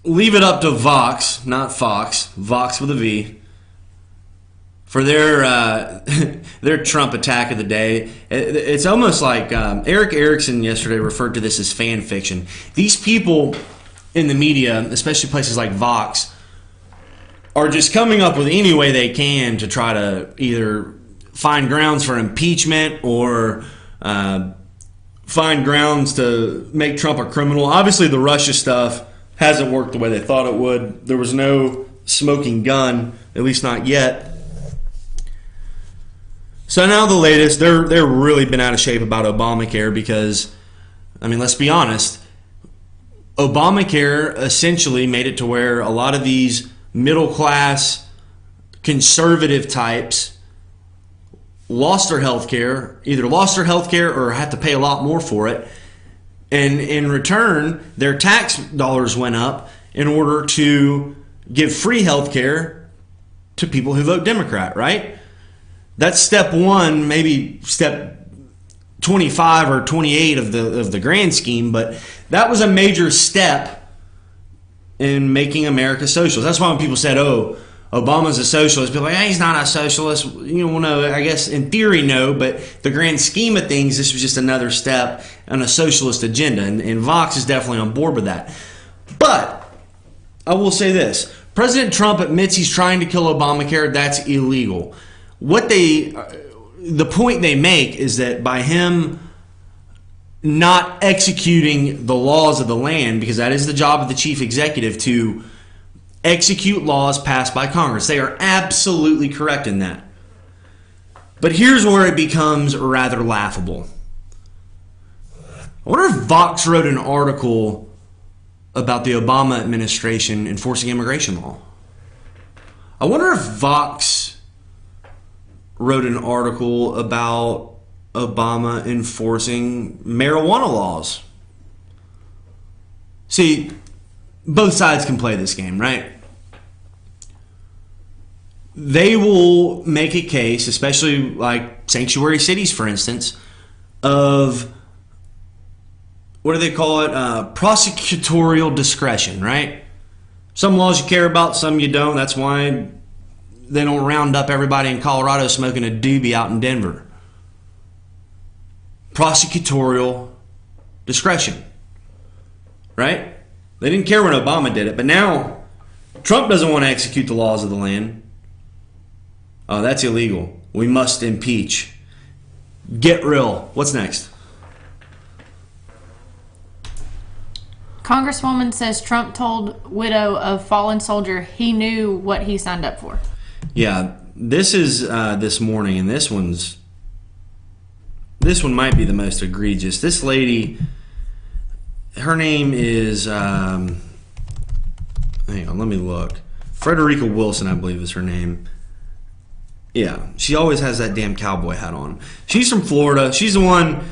leave it up to Vox, not Fox, Vox with a V, for their Trump attack of the day. It's almost like Eric Erickson yesterday referred to this as fan fiction. These people in the media, especially places like Vox, are just coming up with any way they can to try to either find grounds for impeachment or find grounds to make Trump a criminal. Obviously, the Russia stuff hasn't worked the way they thought it would. There was no smoking gun, at least not yet. So now the latest, they're really been out of shape about Obamacare because, I mean, let's be honest, Obamacare essentially made it to where a lot of these middle-class conservative types lost their health care, either lost their health care or had to pay a lot more for it. And in return, their tax dollars went up in order to give free health care to people who vote Democrat, right? That's step one, maybe step 25 or 28 of the grand scheme, but that was a major step in making America socialist. That's why when people said, oh, Obama's a socialist, people are like, hey, he's not a socialist. Well, no, I guess in theory, no, but the grand scheme of things, this was just another step on a socialist agenda, and Vox is definitely on board with that. But I will say this. President Trump admits he's trying to kill Obamacare. That's illegal. The point they make is that by him not executing the laws of the land, because that is the job of the chief executive, to execute laws passed by Congress. They are absolutely correct in that. But here's where it becomes rather laughable. I wonder if Vox wrote an article about the Obama administration enforcing immigration law. I wonder if Vox wrote an article about Obama enforcing marijuana laws. See, both sides can play this game, right? They will make a case, especially like sanctuary cities, for instance, of, what do they call it? Prosecutorial discretion, right? Some laws you care about, some you don't. That's why they don't round up everybody in Colorado smoking a doobie out in Denver. Prosecutorial discretion, right? They didn't care when Obama did it, but now Trump doesn't want to execute the laws of the land. Oh, that's illegal. We must impeach. Get real. What's next? Congresswoman says Trump told widow of fallen soldier he knew what he signed up for. Yeah, this is this morning, and this one might be the most egregious. This lady, her name is, hang on, let me look. Frederica Wilson, I believe is her name. Yeah, she always has that damn cowboy hat on. She's from Florida. She's the one.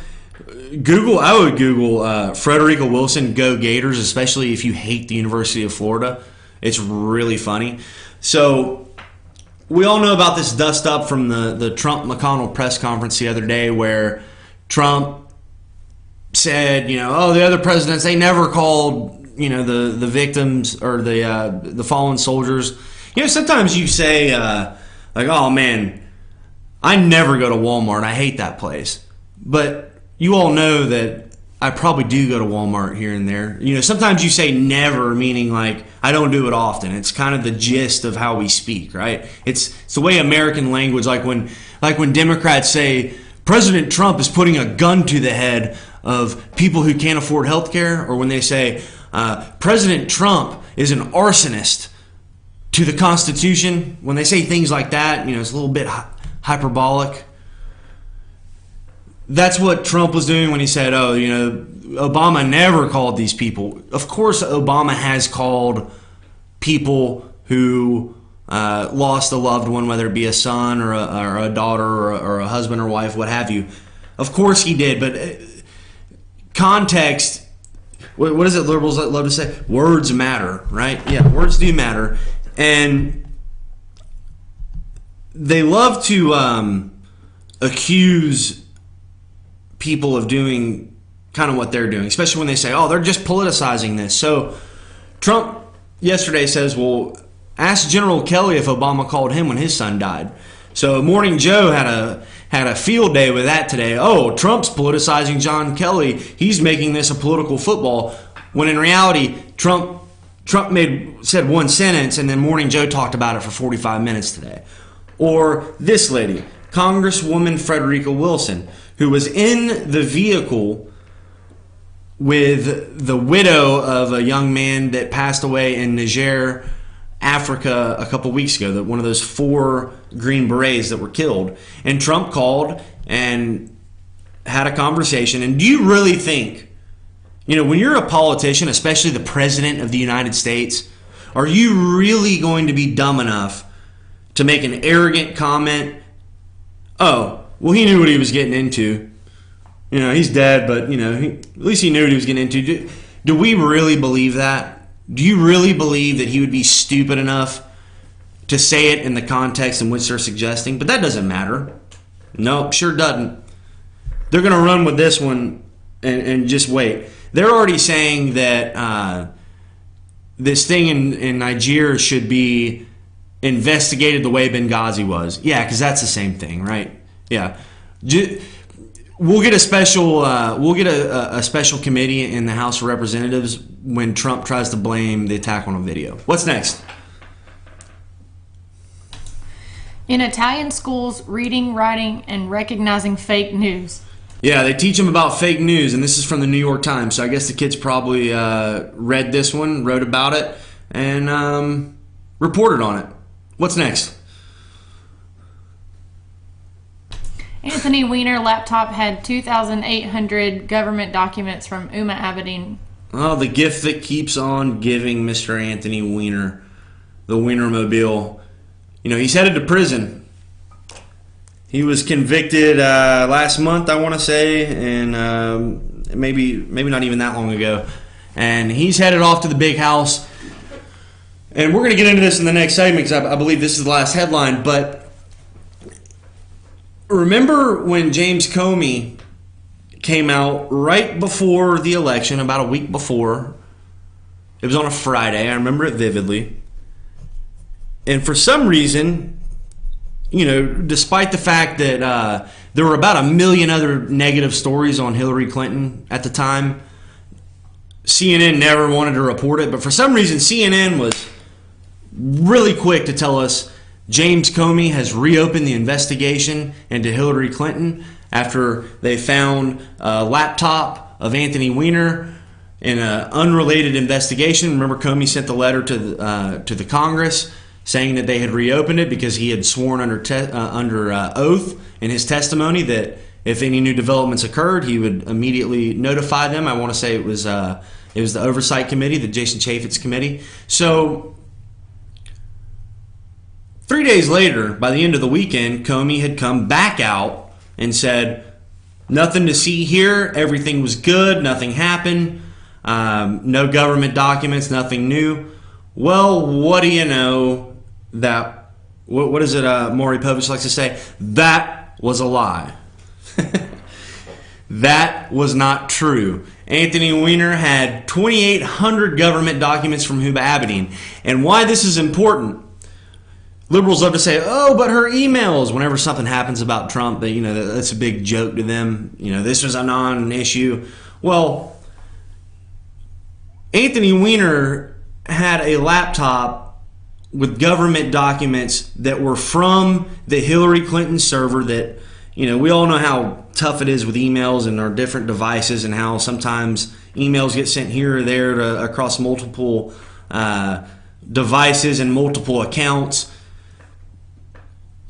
I would Google Frederica Wilson, Go Gators, especially if you hate the University of Florida. It's really funny. So we all know about this dust up from the Trump-McConnell press conference the other day where Trump said, the other presidents, they never called, the victims or the fallen soldiers. Sometimes you say, oh man, I never go to Walmart. I hate that place. But you all know that I probably do go to Walmart here and there. Sometimes you say never, meaning like I don't do it often. It's kind of the gist of how we speak, right? It's the way American language, like when Democrats say President Trump is putting a gun to the head of people who can't afford health care, or when they say President Trump is an arsonist to the Constitution. When they say things like that, it's a little bit hyperbolic. That's what Trump was doing when he said, Obama never called these people. Of course, Obama has called people who lost a loved one, whether it be a son or a daughter or a husband or wife, what have you. Of course he did, but context, what is it liberals love to say? Words matter, right? Yeah, words do matter. And they love to accuse people of doing kind of what they're doing, especially when they say, they're just politicizing this. So Trump yesterday says, well, ask General Kelly if Obama called him when his son died. So Morning Joe had a field day with that today. Oh, Trump's politicizing John Kelly. He's making this a political football. When in reality, Trump said one sentence, and then Morning Joe talked about it for 45 minutes today. Or this lady, Congresswoman Frederica Wilson, who was in the vehicle with the widow of a young man that passed away in Niger, Africa, a couple weeks ago, one of those 4 Green Berets that were killed. And Trump called and had a conversation. And do you really think, when you're a politician, especially the president of the United States, are you really going to be dumb enough to make an arrogant comment? Oh, well, he knew what he was getting into. He's dead, but, at least he knew what he was getting into. Do we really believe that? Do you really believe that he would be stupid enough to say it in the context in which they're suggesting? But that doesn't matter. Nope, sure doesn't. They're going to run with this one and just wait. They're already saying that this thing in Nigeria should be investigated the way Benghazi was. Yeah, because that's the same thing, right? Yeah. We'll get a special a special committee in the House of Representatives when Trump tries to blame the attack on a video. What's next? In Italian schools, reading, writing, and recognizing fake news. Yeah, they teach them about fake news, and this is from the New York Times. So I guess the kids probably read this one, wrote about it, and reported on it. What's next? Anthony Weiner laptop had 2,800 government documents from Uma Abedin. Oh, the gift that keeps on giving, Mr. Anthony Weiner, the Wienermobile. You know, he's headed to prison. He was convicted last month, I want to say, and maybe not even that long ago. And he's headed off to the big house. And we're going to get into this in the next segment because I believe this is the last headline. But remember when James Comey came out right before the election, about a week before? It was on a Friday. I remember it vividly. And for some reason, you know, despite the fact that there were about 1 million other negative stories on Hillary Clinton at the time, CNN never wanted to report it. But for some reason, CNN was really quick to tell us James Comey has reopened the investigation into Hillary Clinton after they found a laptop of Anthony Weiner in an unrelated investigation. Remember, Comey sent the letter to the Congress saying that they had reopened it because he had sworn under oath in his testimony that if any new developments occurred, he would immediately notify them. I want to say it was the Oversight Committee, the Jason Chaffetz Committee. So 3 days later, by the end of the weekend, Comey had come back out and said, nothing to see here, everything was good, nothing happened, no government documents, nothing new. Well, what do you know? What is it Maury Povich likes to say? That was a lie. That was not true. Anthony Weiner had 2,800 government documents from Huma Abedin. And why this is important, liberals love to say, oh, but her emails, whenever something happens about Trump, that's a big joke to them. You know, this was a non-issue. Well, Anthony Weiner had a laptop with government documents that were from the Hillary Clinton server that, you know, we all know how tough it is with emails and our different devices and how sometimes emails get sent here or there across multiple devices and multiple accounts.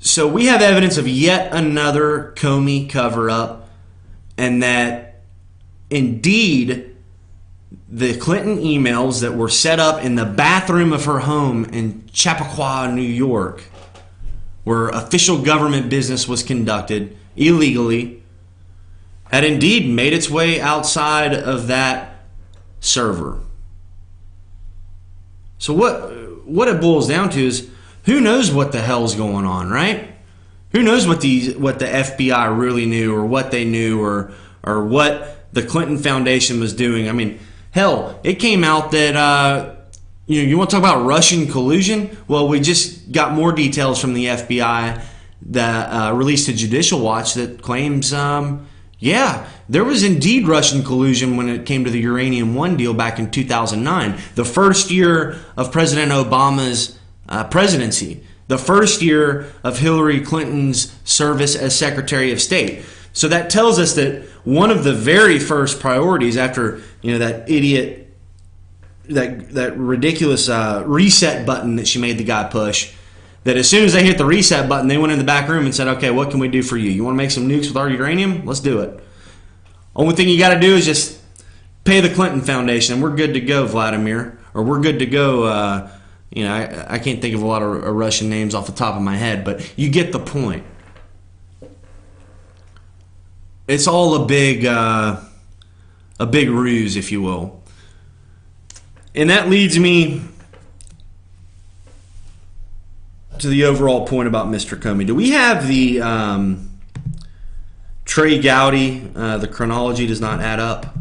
So we have evidence of yet another Comey cover-up, and that indeed the Clinton emails that were set up in the bathroom of her home in Chappaqua, New York, where official government business was conducted illegally, had indeed made its way outside of that server. So what it boils down to is, who knows what the hell's going on, right? Who knows what the FBI really knew, or what they knew, or what the Clinton Foundation was doing. I mean, hell, it came out that you want to talk about Russian collusion? Well, we just got more details from the FBI that released to Judicial Watch that claims, there was indeed Russian collusion when it came to the Uranium One deal back in 2009, the first year of President Obama's presidency, the first year of Hillary Clinton's service as Secretary of State. So that tells us that one of the very first priorities after, you know, that idiot, that ridiculous reset button that she made the guy push, that as soon as they hit the reset button, they went in the back room and said, okay, what can we do for you? You want to make some nukes with our uranium? Let's do it. Only thing you got to do is just pay the Clinton Foundation, and we're good to go, Vladimir. Or we're good to go, I can't think of a lot of Russian names off the top of my head, but you get the point. It's all a big ruse, if you will. And that leads me to the overall point about Mr. Comey. Do we have the Trey Gowdy? The chronology does not add up.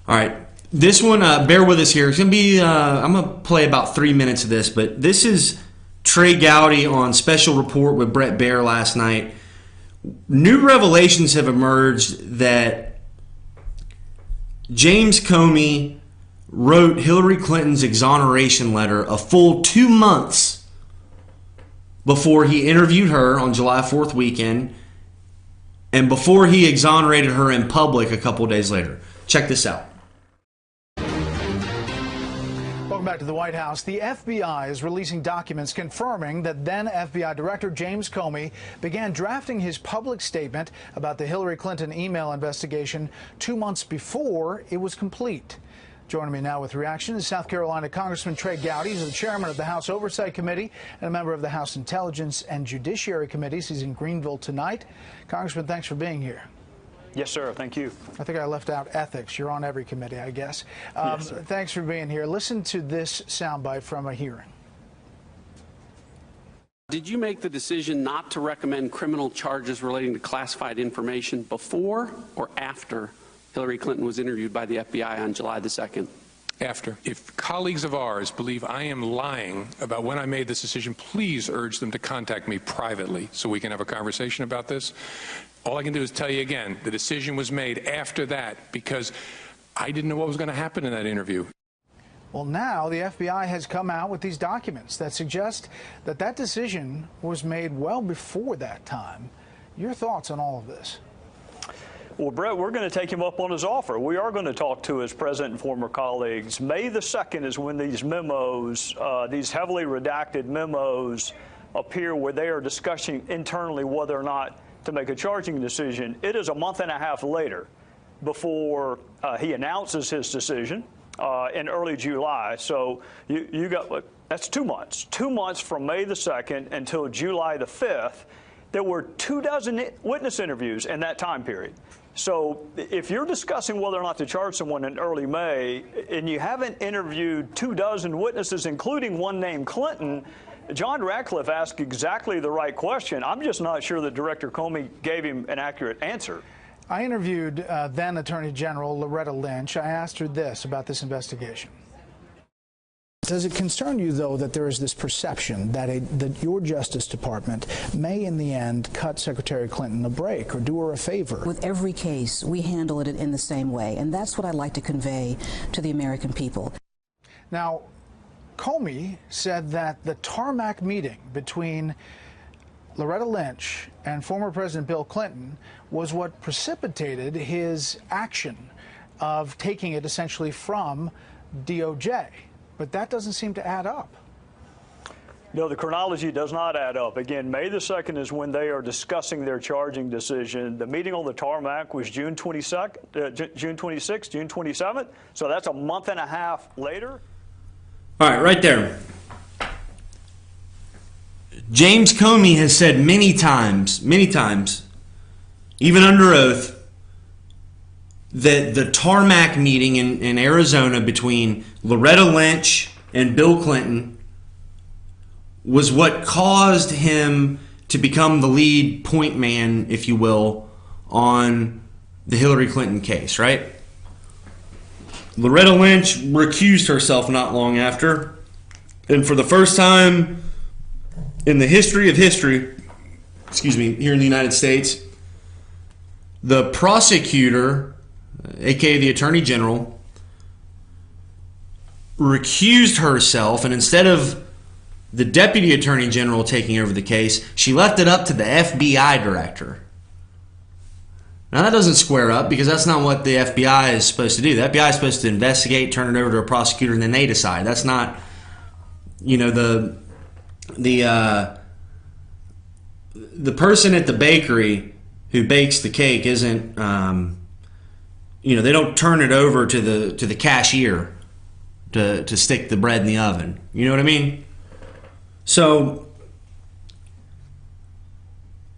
All right. This one, bear with us here. It's going to be, I'm going to play about 3 minutes of this, but this is Trey Gowdy on Special Report with Brett Baer last night, New revelations have emerged that James Comey wrote Hillary Clinton's exoneration letter a full 2 months before he interviewed her on July 4th weekend and before he exonerated her in public a couple days later. Check this out. Welcome back to the White House. The FBI is releasing documents confirming that then FBI Director James Comey began drafting his public statement about the Hillary Clinton email investigation 2 months before it was complete. Joining me now with reaction is South Carolina Congressman Trey Gowdy. He's the chairman of the House Oversight Committee and a member of the House Intelligence and Judiciary Committees. He's in Greenville tonight. Congressman, thanks for being here. Yes, sir. Thank you. I think I left out ethics. You're on every committee, I guess. Yes, sir. Thanks for being here. Listen to this soundbite from a hearing. Did you make the decision not to recommend criminal charges relating to classified information before or after Hillary Clinton was interviewed by the FBI on July the 2nd? After. If colleagues of ours believe I am lying about when I made this decision, please urge them to contact me privately so we can have a conversation about this. All I can do is tell you again, the decision was made after that because I didn't know what was going to happen in that interview. Well, now the FBI has come out with these documents that suggest that that decision was made well before that time. Your thoughts on all of this? Well, Brett, we're going to take him up on his offer. We are going to talk to his president and former colleagues. May the 2nd is when these memos, these heavily redacted memos, appear where they are discussing internally whether or not to make a charging decision. It is a month and a half later before he announces his decision in early July. So you got, that's 2 months. 2 months from May the 2nd until July the 5th. There were 24 witness interviews in that time period. So if you're discussing whether or not to charge someone in early May and you haven't interviewed 24 witnesses, including one named Clinton, John Ratcliffe asked exactly the right question. I'm just not sure that Director Comey gave him an accurate answer. I interviewed then Attorney General Loretta Lynch. I asked her this about this investigation. Does it concern you, though, that there is this perception that that your Justice Department may, in the end, cut Secretary Clinton a break or do her a favor? With every case, we handle it in the same way, and that's what I'd like to convey to the American people. Now, Comey said that the tarmac meeting between Loretta Lynch and former President Bill Clinton was what precipitated his action of taking it essentially from DOJ. But that doesn't seem to add up. No, the chronology does not add up. Again, May the 2nd is when they are discussing their charging decision. The meeting on the tarmac was June 26th, June 27th. So that's a month and a half later. All right, right there. James Comey has said many times, even under oath, that the tarmac meeting in Arizona between Loretta Lynch and Bill Clinton was what caused him to become the lead point man, if you will, on the Hillary Clinton case, right? Loretta Lynch recused herself not long after, and for the first time in the history of history, here in the United States, the prosecutor, aka the Attorney General, recused herself, and instead of the Deputy Attorney General taking over the case, she left it up to the FBI Director. Now that doesn't square up because that's not what the FBI is supposed to do. The FBI is supposed to investigate, turn it over to a prosecutor, and then they decide. That's not, the person at the bakery who bakes the cake isn't, they don't turn it over to the cashier to stick the bread in the oven. You know what I mean? So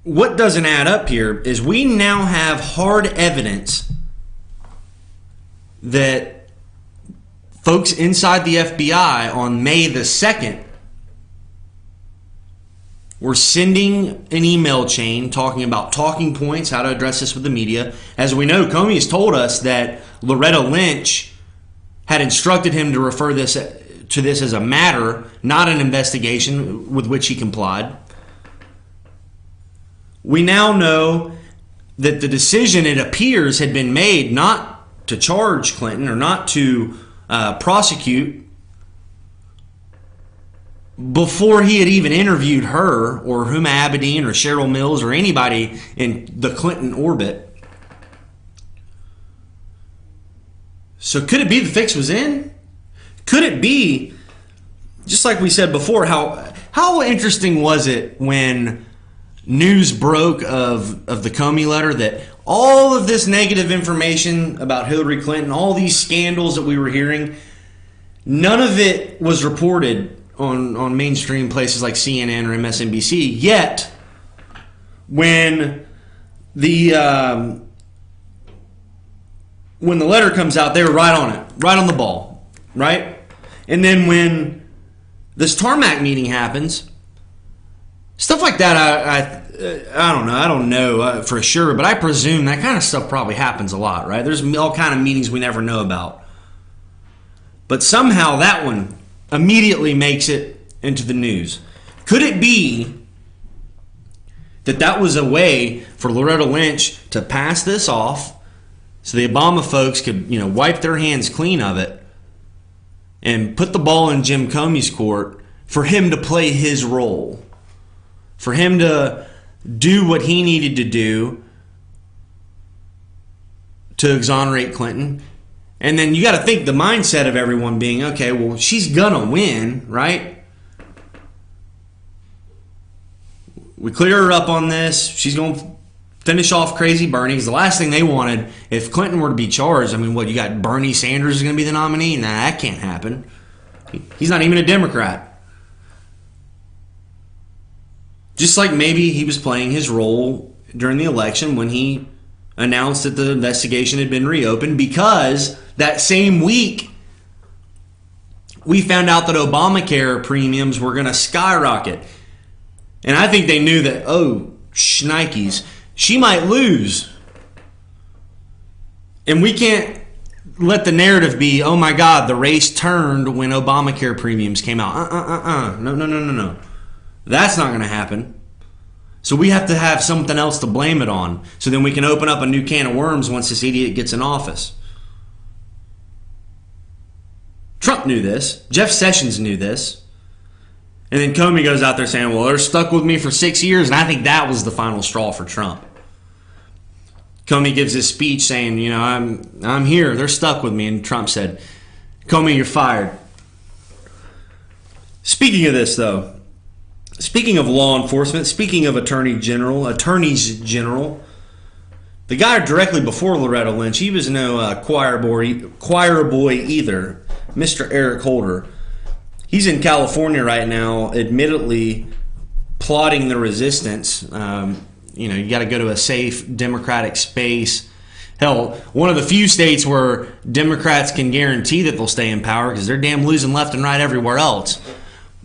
what doesn't add up here is we now have hard evidence that folks inside the FBI on May the 2nd were sending an email chain talking about talking points, how to address this with the media. As we know, Comey has told us that Loretta Lynch had instructed him to refer to this as a matter, not an investigation, with which he complied. we now know that the decision, it appears, had been made not to charge Clinton or not to prosecute before he had even interviewed her or Huma Abedin or Cheryl Mills or anybody in the Clinton orbit. So could it be the fix was in? Could it be, just like we said before, how interesting was it when news broke of the Comey letter that all of this negative information about Hillary Clinton, all these scandals that we were hearing, none of it was reported on mainstream places like CNN or MSNBC. Yet, when the letter comes out, they were right on it, right on the ball, right? And then when this tarmac meeting happens, stuff like that, I don't know for sure, but I presume that kind of stuff probably happens a lot, right? There's all kind of meetings we never know about. But somehow that one immediately makes it into the news. Could it be that was a way for Loretta Lynch to pass this off so the Obama folks could, wipe their hands clean of it and put the ball in Jim Comey's court for him to play his role, for him to do what he needed to do to exonerate Clinton? And then you got to think the mindset of everyone being, okay, well, she's going to win, right? We clear her up on this. She's going to finish off Crazy Bernie. Because the last thing they wanted, if Clinton were to be charged, you got Bernie Sanders is going to be the nominee? Nah, that can't happen. He's not even a Democrat. Just like maybe he was playing his role during the election when he announced that the investigation had been reopened, because that same week we found out that Obamacare premiums were going to skyrocket. And I think they knew that, oh, shnikes, she might lose. And we can't let the narrative be, oh my God, the race turned when Obamacare premiums came out. No. That's not going to happen. So we have to have something else to blame it on, so then we can open up a new can of worms once this idiot gets in office. Trump knew this. Jeff Sessions knew this. And then Comey goes out there saying, well, they're stuck with me for 6 years, and I think that was the final straw for Trump. Comey gives his speech saying, I'm here, they're stuck with me, and Trump said, Comey, you're fired. Speaking of this, though, speaking of law enforcement, speaking of attorneys general, the guy directly before Loretta Lynch, he was no choir boy either, Mr. Eric Holder. He's in California right now, admittedly plotting the resistance. You got to go to a safe Democratic space. Hell, one of the few states where Democrats can guarantee that they'll stay in power, because they're damn losing left and right everywhere else.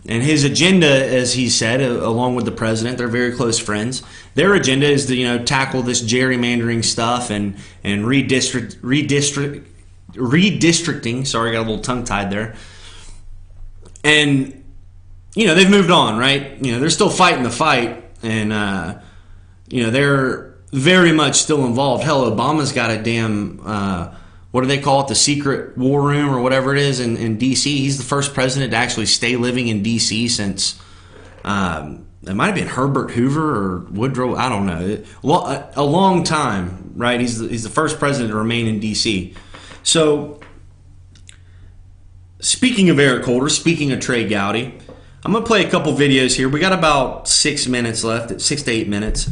And his agenda, as he said, along with the president, they're very close friends. Their agenda is to, tackle this gerrymandering stuff and redistricting. Sorry, I got a little tongue-tied there. And, they've moved on, right? They're still fighting the fight. And, they're very much still involved. Hell, Obama's got a damn... what do they call it? The secret war room or whatever it is in D.C. He's the first president to actually stay living in D.C. since it might have been Herbert Hoover or Woodrow. I don't know. A long time, right? He's the first president to remain in D.C. So, speaking of Eric Holder, speaking of Trey Gowdy, I'm going to play a couple videos here. We got about 6 minutes left, 6 to 8 minutes.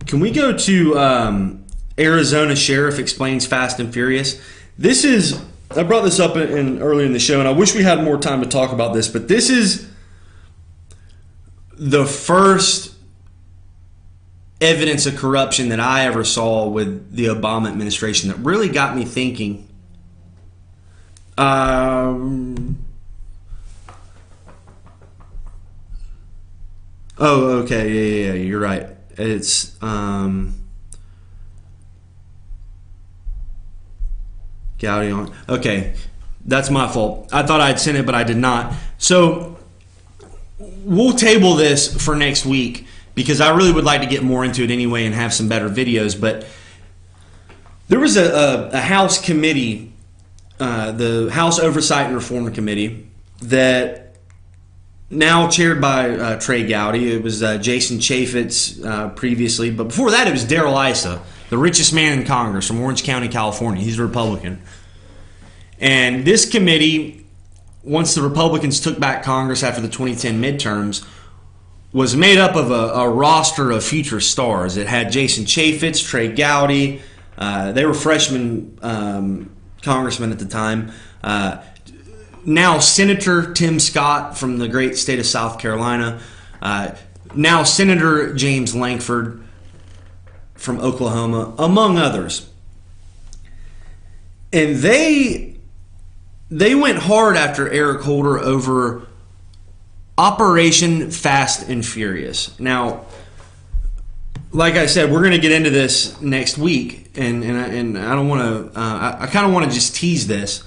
Can we go to... Arizona Sheriff explains Fast and Furious. This is, I brought this up earlier in the show, and I wish we had more time to talk about this, but this is the first evidence of corruption that I ever saw with the Obama administration that really got me thinking. Oh, okay, yeah, you're right. It's, Gowdy on. Okay, that's my fault. I thought I'd sent it, but I did not. So we'll table this for next week. because I really would like to get more into it anyway and have some better videos. But there was a House committee, the House Oversight and Reform Committee, that now chaired by Trey Gowdy. It was Jason Chaffetz previously, but before that it was Darrell Issa, the richest man in Congress from Orange County, California. He's a Republican. And this committee, once the Republicans took back Congress after the 2010 midterms, was made up of a roster of future stars. It had Jason Chaffetz, Trey Gowdy. They were freshman congressmen at the time. Now Senator Tim Scott from the great state of South Carolina. Now Senator James Lankford from Oklahoma, among others. And they went hard after Eric Holder over Operation Fast and Furious. Now, like I said, we're going to get into this next week, and I don't want to. I kind of want to just tease this.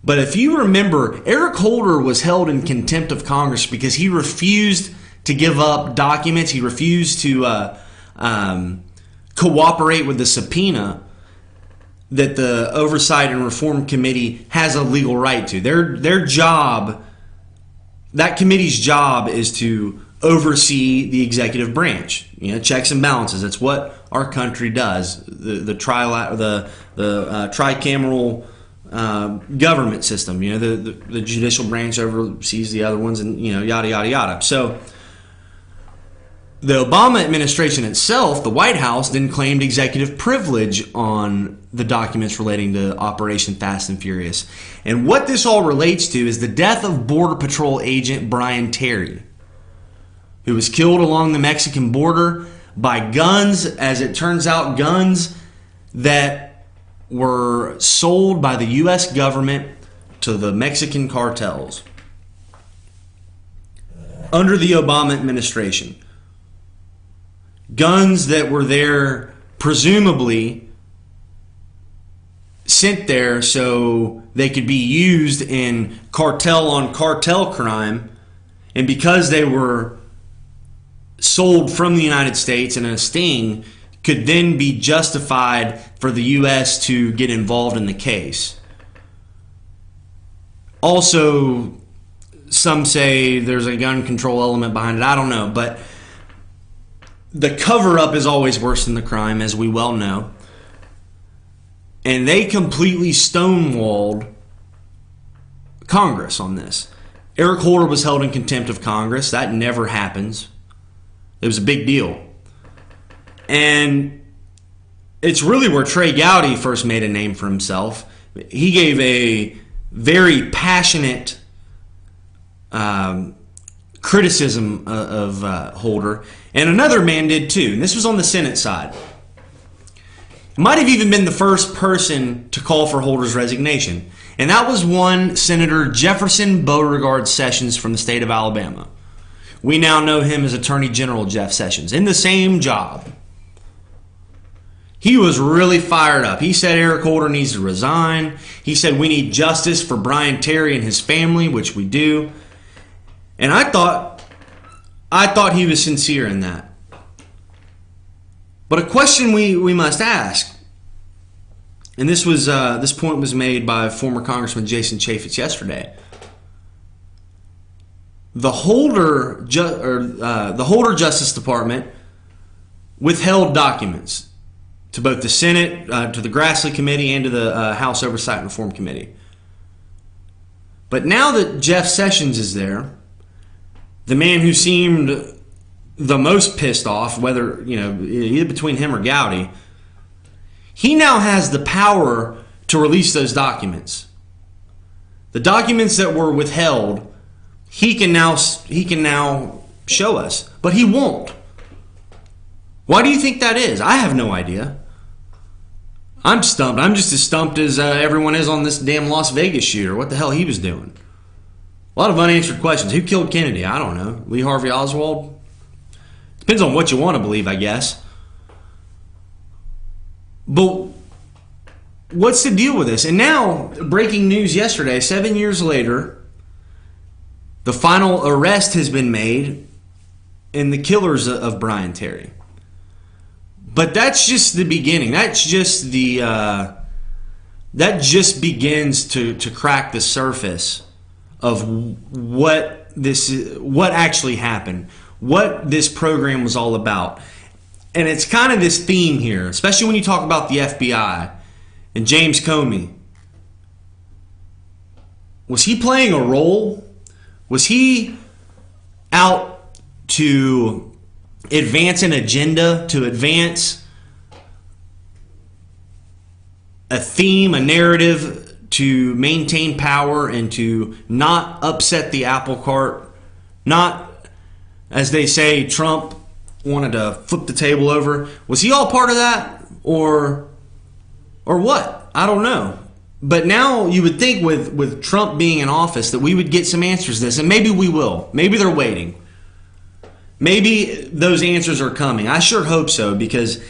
But if you remember, Eric Holder was held in contempt of Congress because he refused to give up documents. He refused to cooperate with the subpoena that the Oversight and Reform Committee has a legal right to. Their job, that committee's job, is to oversee the executive branch. You know, checks and balances. That's what our country does. The tricameral government system. You know, the judicial branch oversees the other ones, and yada yada yada. So the Obama administration itself, the White House, then claimed executive privilege on the documents relating to Operation Fast and Furious. And what this all relates to is the death of Border Patrol agent Brian Terry, who was killed along the Mexican border by guns, as it turns out, guns that were sold by the U.S. government to the Mexican cartels under the Obama administration. Guns that were there, presumably sent there so they could be used in cartel-on-cartel crime, and because they were sold from the United States and a sting, could then be justified for the U.S. to get involved in the case. Also, some say there's a gun control element behind it. I don't know, but the cover-up is always worse than the crime, as we well know. And they completely stonewalled Congress on this. Eric Holder was held in contempt of Congress. That never happens. It was a big deal. And it's really where Trey Gowdy first made a name for himself. He gave a very passionate criticism of Holder, and another man did too, and this was on the Senate side. Might have even been the first person to call for Holder's resignation, and that was one Senator Jefferson Beauregard Sessions from the state of Alabama. We now know him as Attorney General Jeff Sessions, in the same job. He was really fired up. He said Eric Holder needs to resign. He said we need justice for Brian Terry and his family, which we do. And I thought he was sincere in that. But a question we must ask, and this point was made by former Congressman Jason Chaffetz yesterday. The Holder Justice Department withheld documents to both the Senate, to the Grassley Committee, and to the House Oversight and Reform Committee. But now that Jeff Sessions is there, the man who seemed the most pissed off, whether, either between him or Gowdy, he now has the power to release those documents. The documents that were withheld, he can now show us, but he won't. Why do you think that is? I have no idea. I'm stumped. I'm just as stumped as everyone is on this damn Las Vegas shooter. What the hell he was doing? A lot of unanswered questions. Who killed Kennedy? I don't know. Lee Harvey Oswald? Depends on what you want to believe, I guess. But what's the deal with this? And now, breaking news yesterday, 7 years later, the final arrest has been made and the killers of Brian Terry. But that's just the beginning. That's just the that just begins to crack the surface of what actually happened, what this program was all about. And it's kind of this theme here, especially when you talk about the FBI and James Comey. Was he playing a role? Was he out to advance an agenda, to advance a theme, a narrative, to maintain power and to not upset the apple cart? Not, as they say, Trump wanted to flip the table over. Was he all part of that? Or what? I don't know. But now you would think with Trump being in office that we would get some answers to this, and maybe we will. Maybe they're waiting. Maybe those answers are coming. I sure hope so, because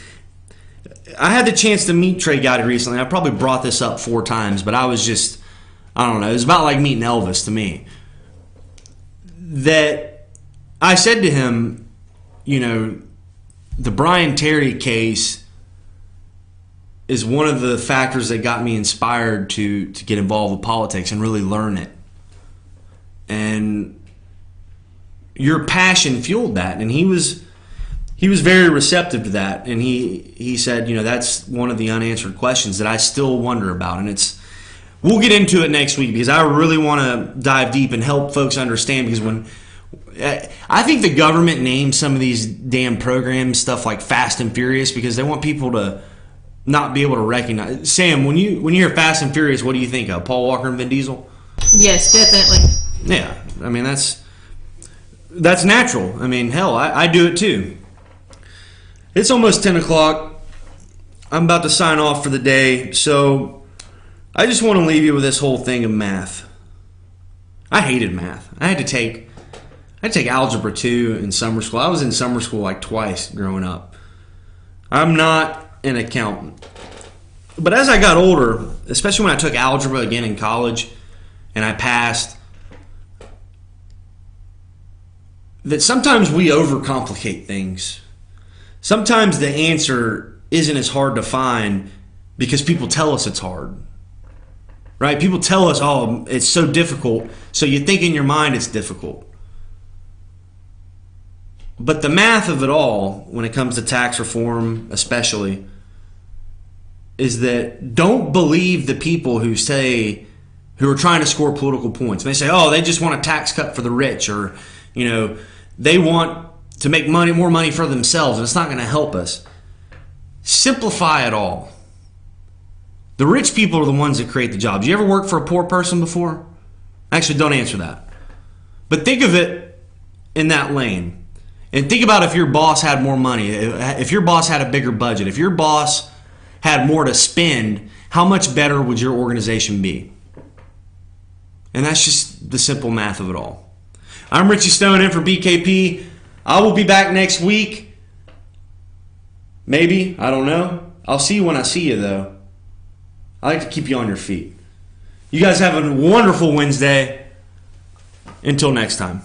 I had the chance to meet Trey Gowdy recently. I probably brought this up 4 times, but I was just, I don't know. It was about like meeting Elvis to me. That I said to him, you know, the Brian Terry case is one of the factors that got me inspired to get involved with politics and really learn it. And your passion fueled that. And he was very receptive to that. And he said, you know, that's one of the unanswered questions that I still wonder about. And we'll get into it next week, because I really want to dive deep and help folks understand, because when I think the government names some of these damn programs stuff like Fast and Furious because they want people to not be able to recognize. Sam, when you hear Fast and Furious, what do you think of? Paul Walker and Vin Diesel? Yes, definitely. Yeah, I mean that's natural. I mean, hell, I do it too. It's almost 10 o'clock. I'm about to sign off for the day, so I just want to leave you with this whole thing of math. I hated math. I had to take Algebra 2 in summer school. I was in summer school like twice growing up. I'm not an accountant. But as I got older, especially when I took algebra again in college and I passed, that sometimes we overcomplicate things. Sometimes the answer isn't as hard to find because people tell us it's hard. Right? People tell us, oh, it's so difficult, so you think in your mind it's difficult. But the math of it all, when it comes to tax reform especially, is that don't believe the people who are trying to score political points. They say, oh, they just want a tax cut for the rich, or, you know, they want to make more money for themselves, and it's not going to help us. Simplify it all. The rich people are the ones that create the jobs. You ever worked for a poor person before? Actually, don't answer that. But think of it in that lane. And think about if your boss had more money, if your boss had a bigger budget, if your boss had more to spend, how much better would your organization be? And that's just the simple math of it all. I'm Richie Stone in for BKP. I will be back next week. Maybe. I don't know. I'll see you when I see you, though. I like to keep you on your feet. You guys have a wonderful Wednesday. Until next time.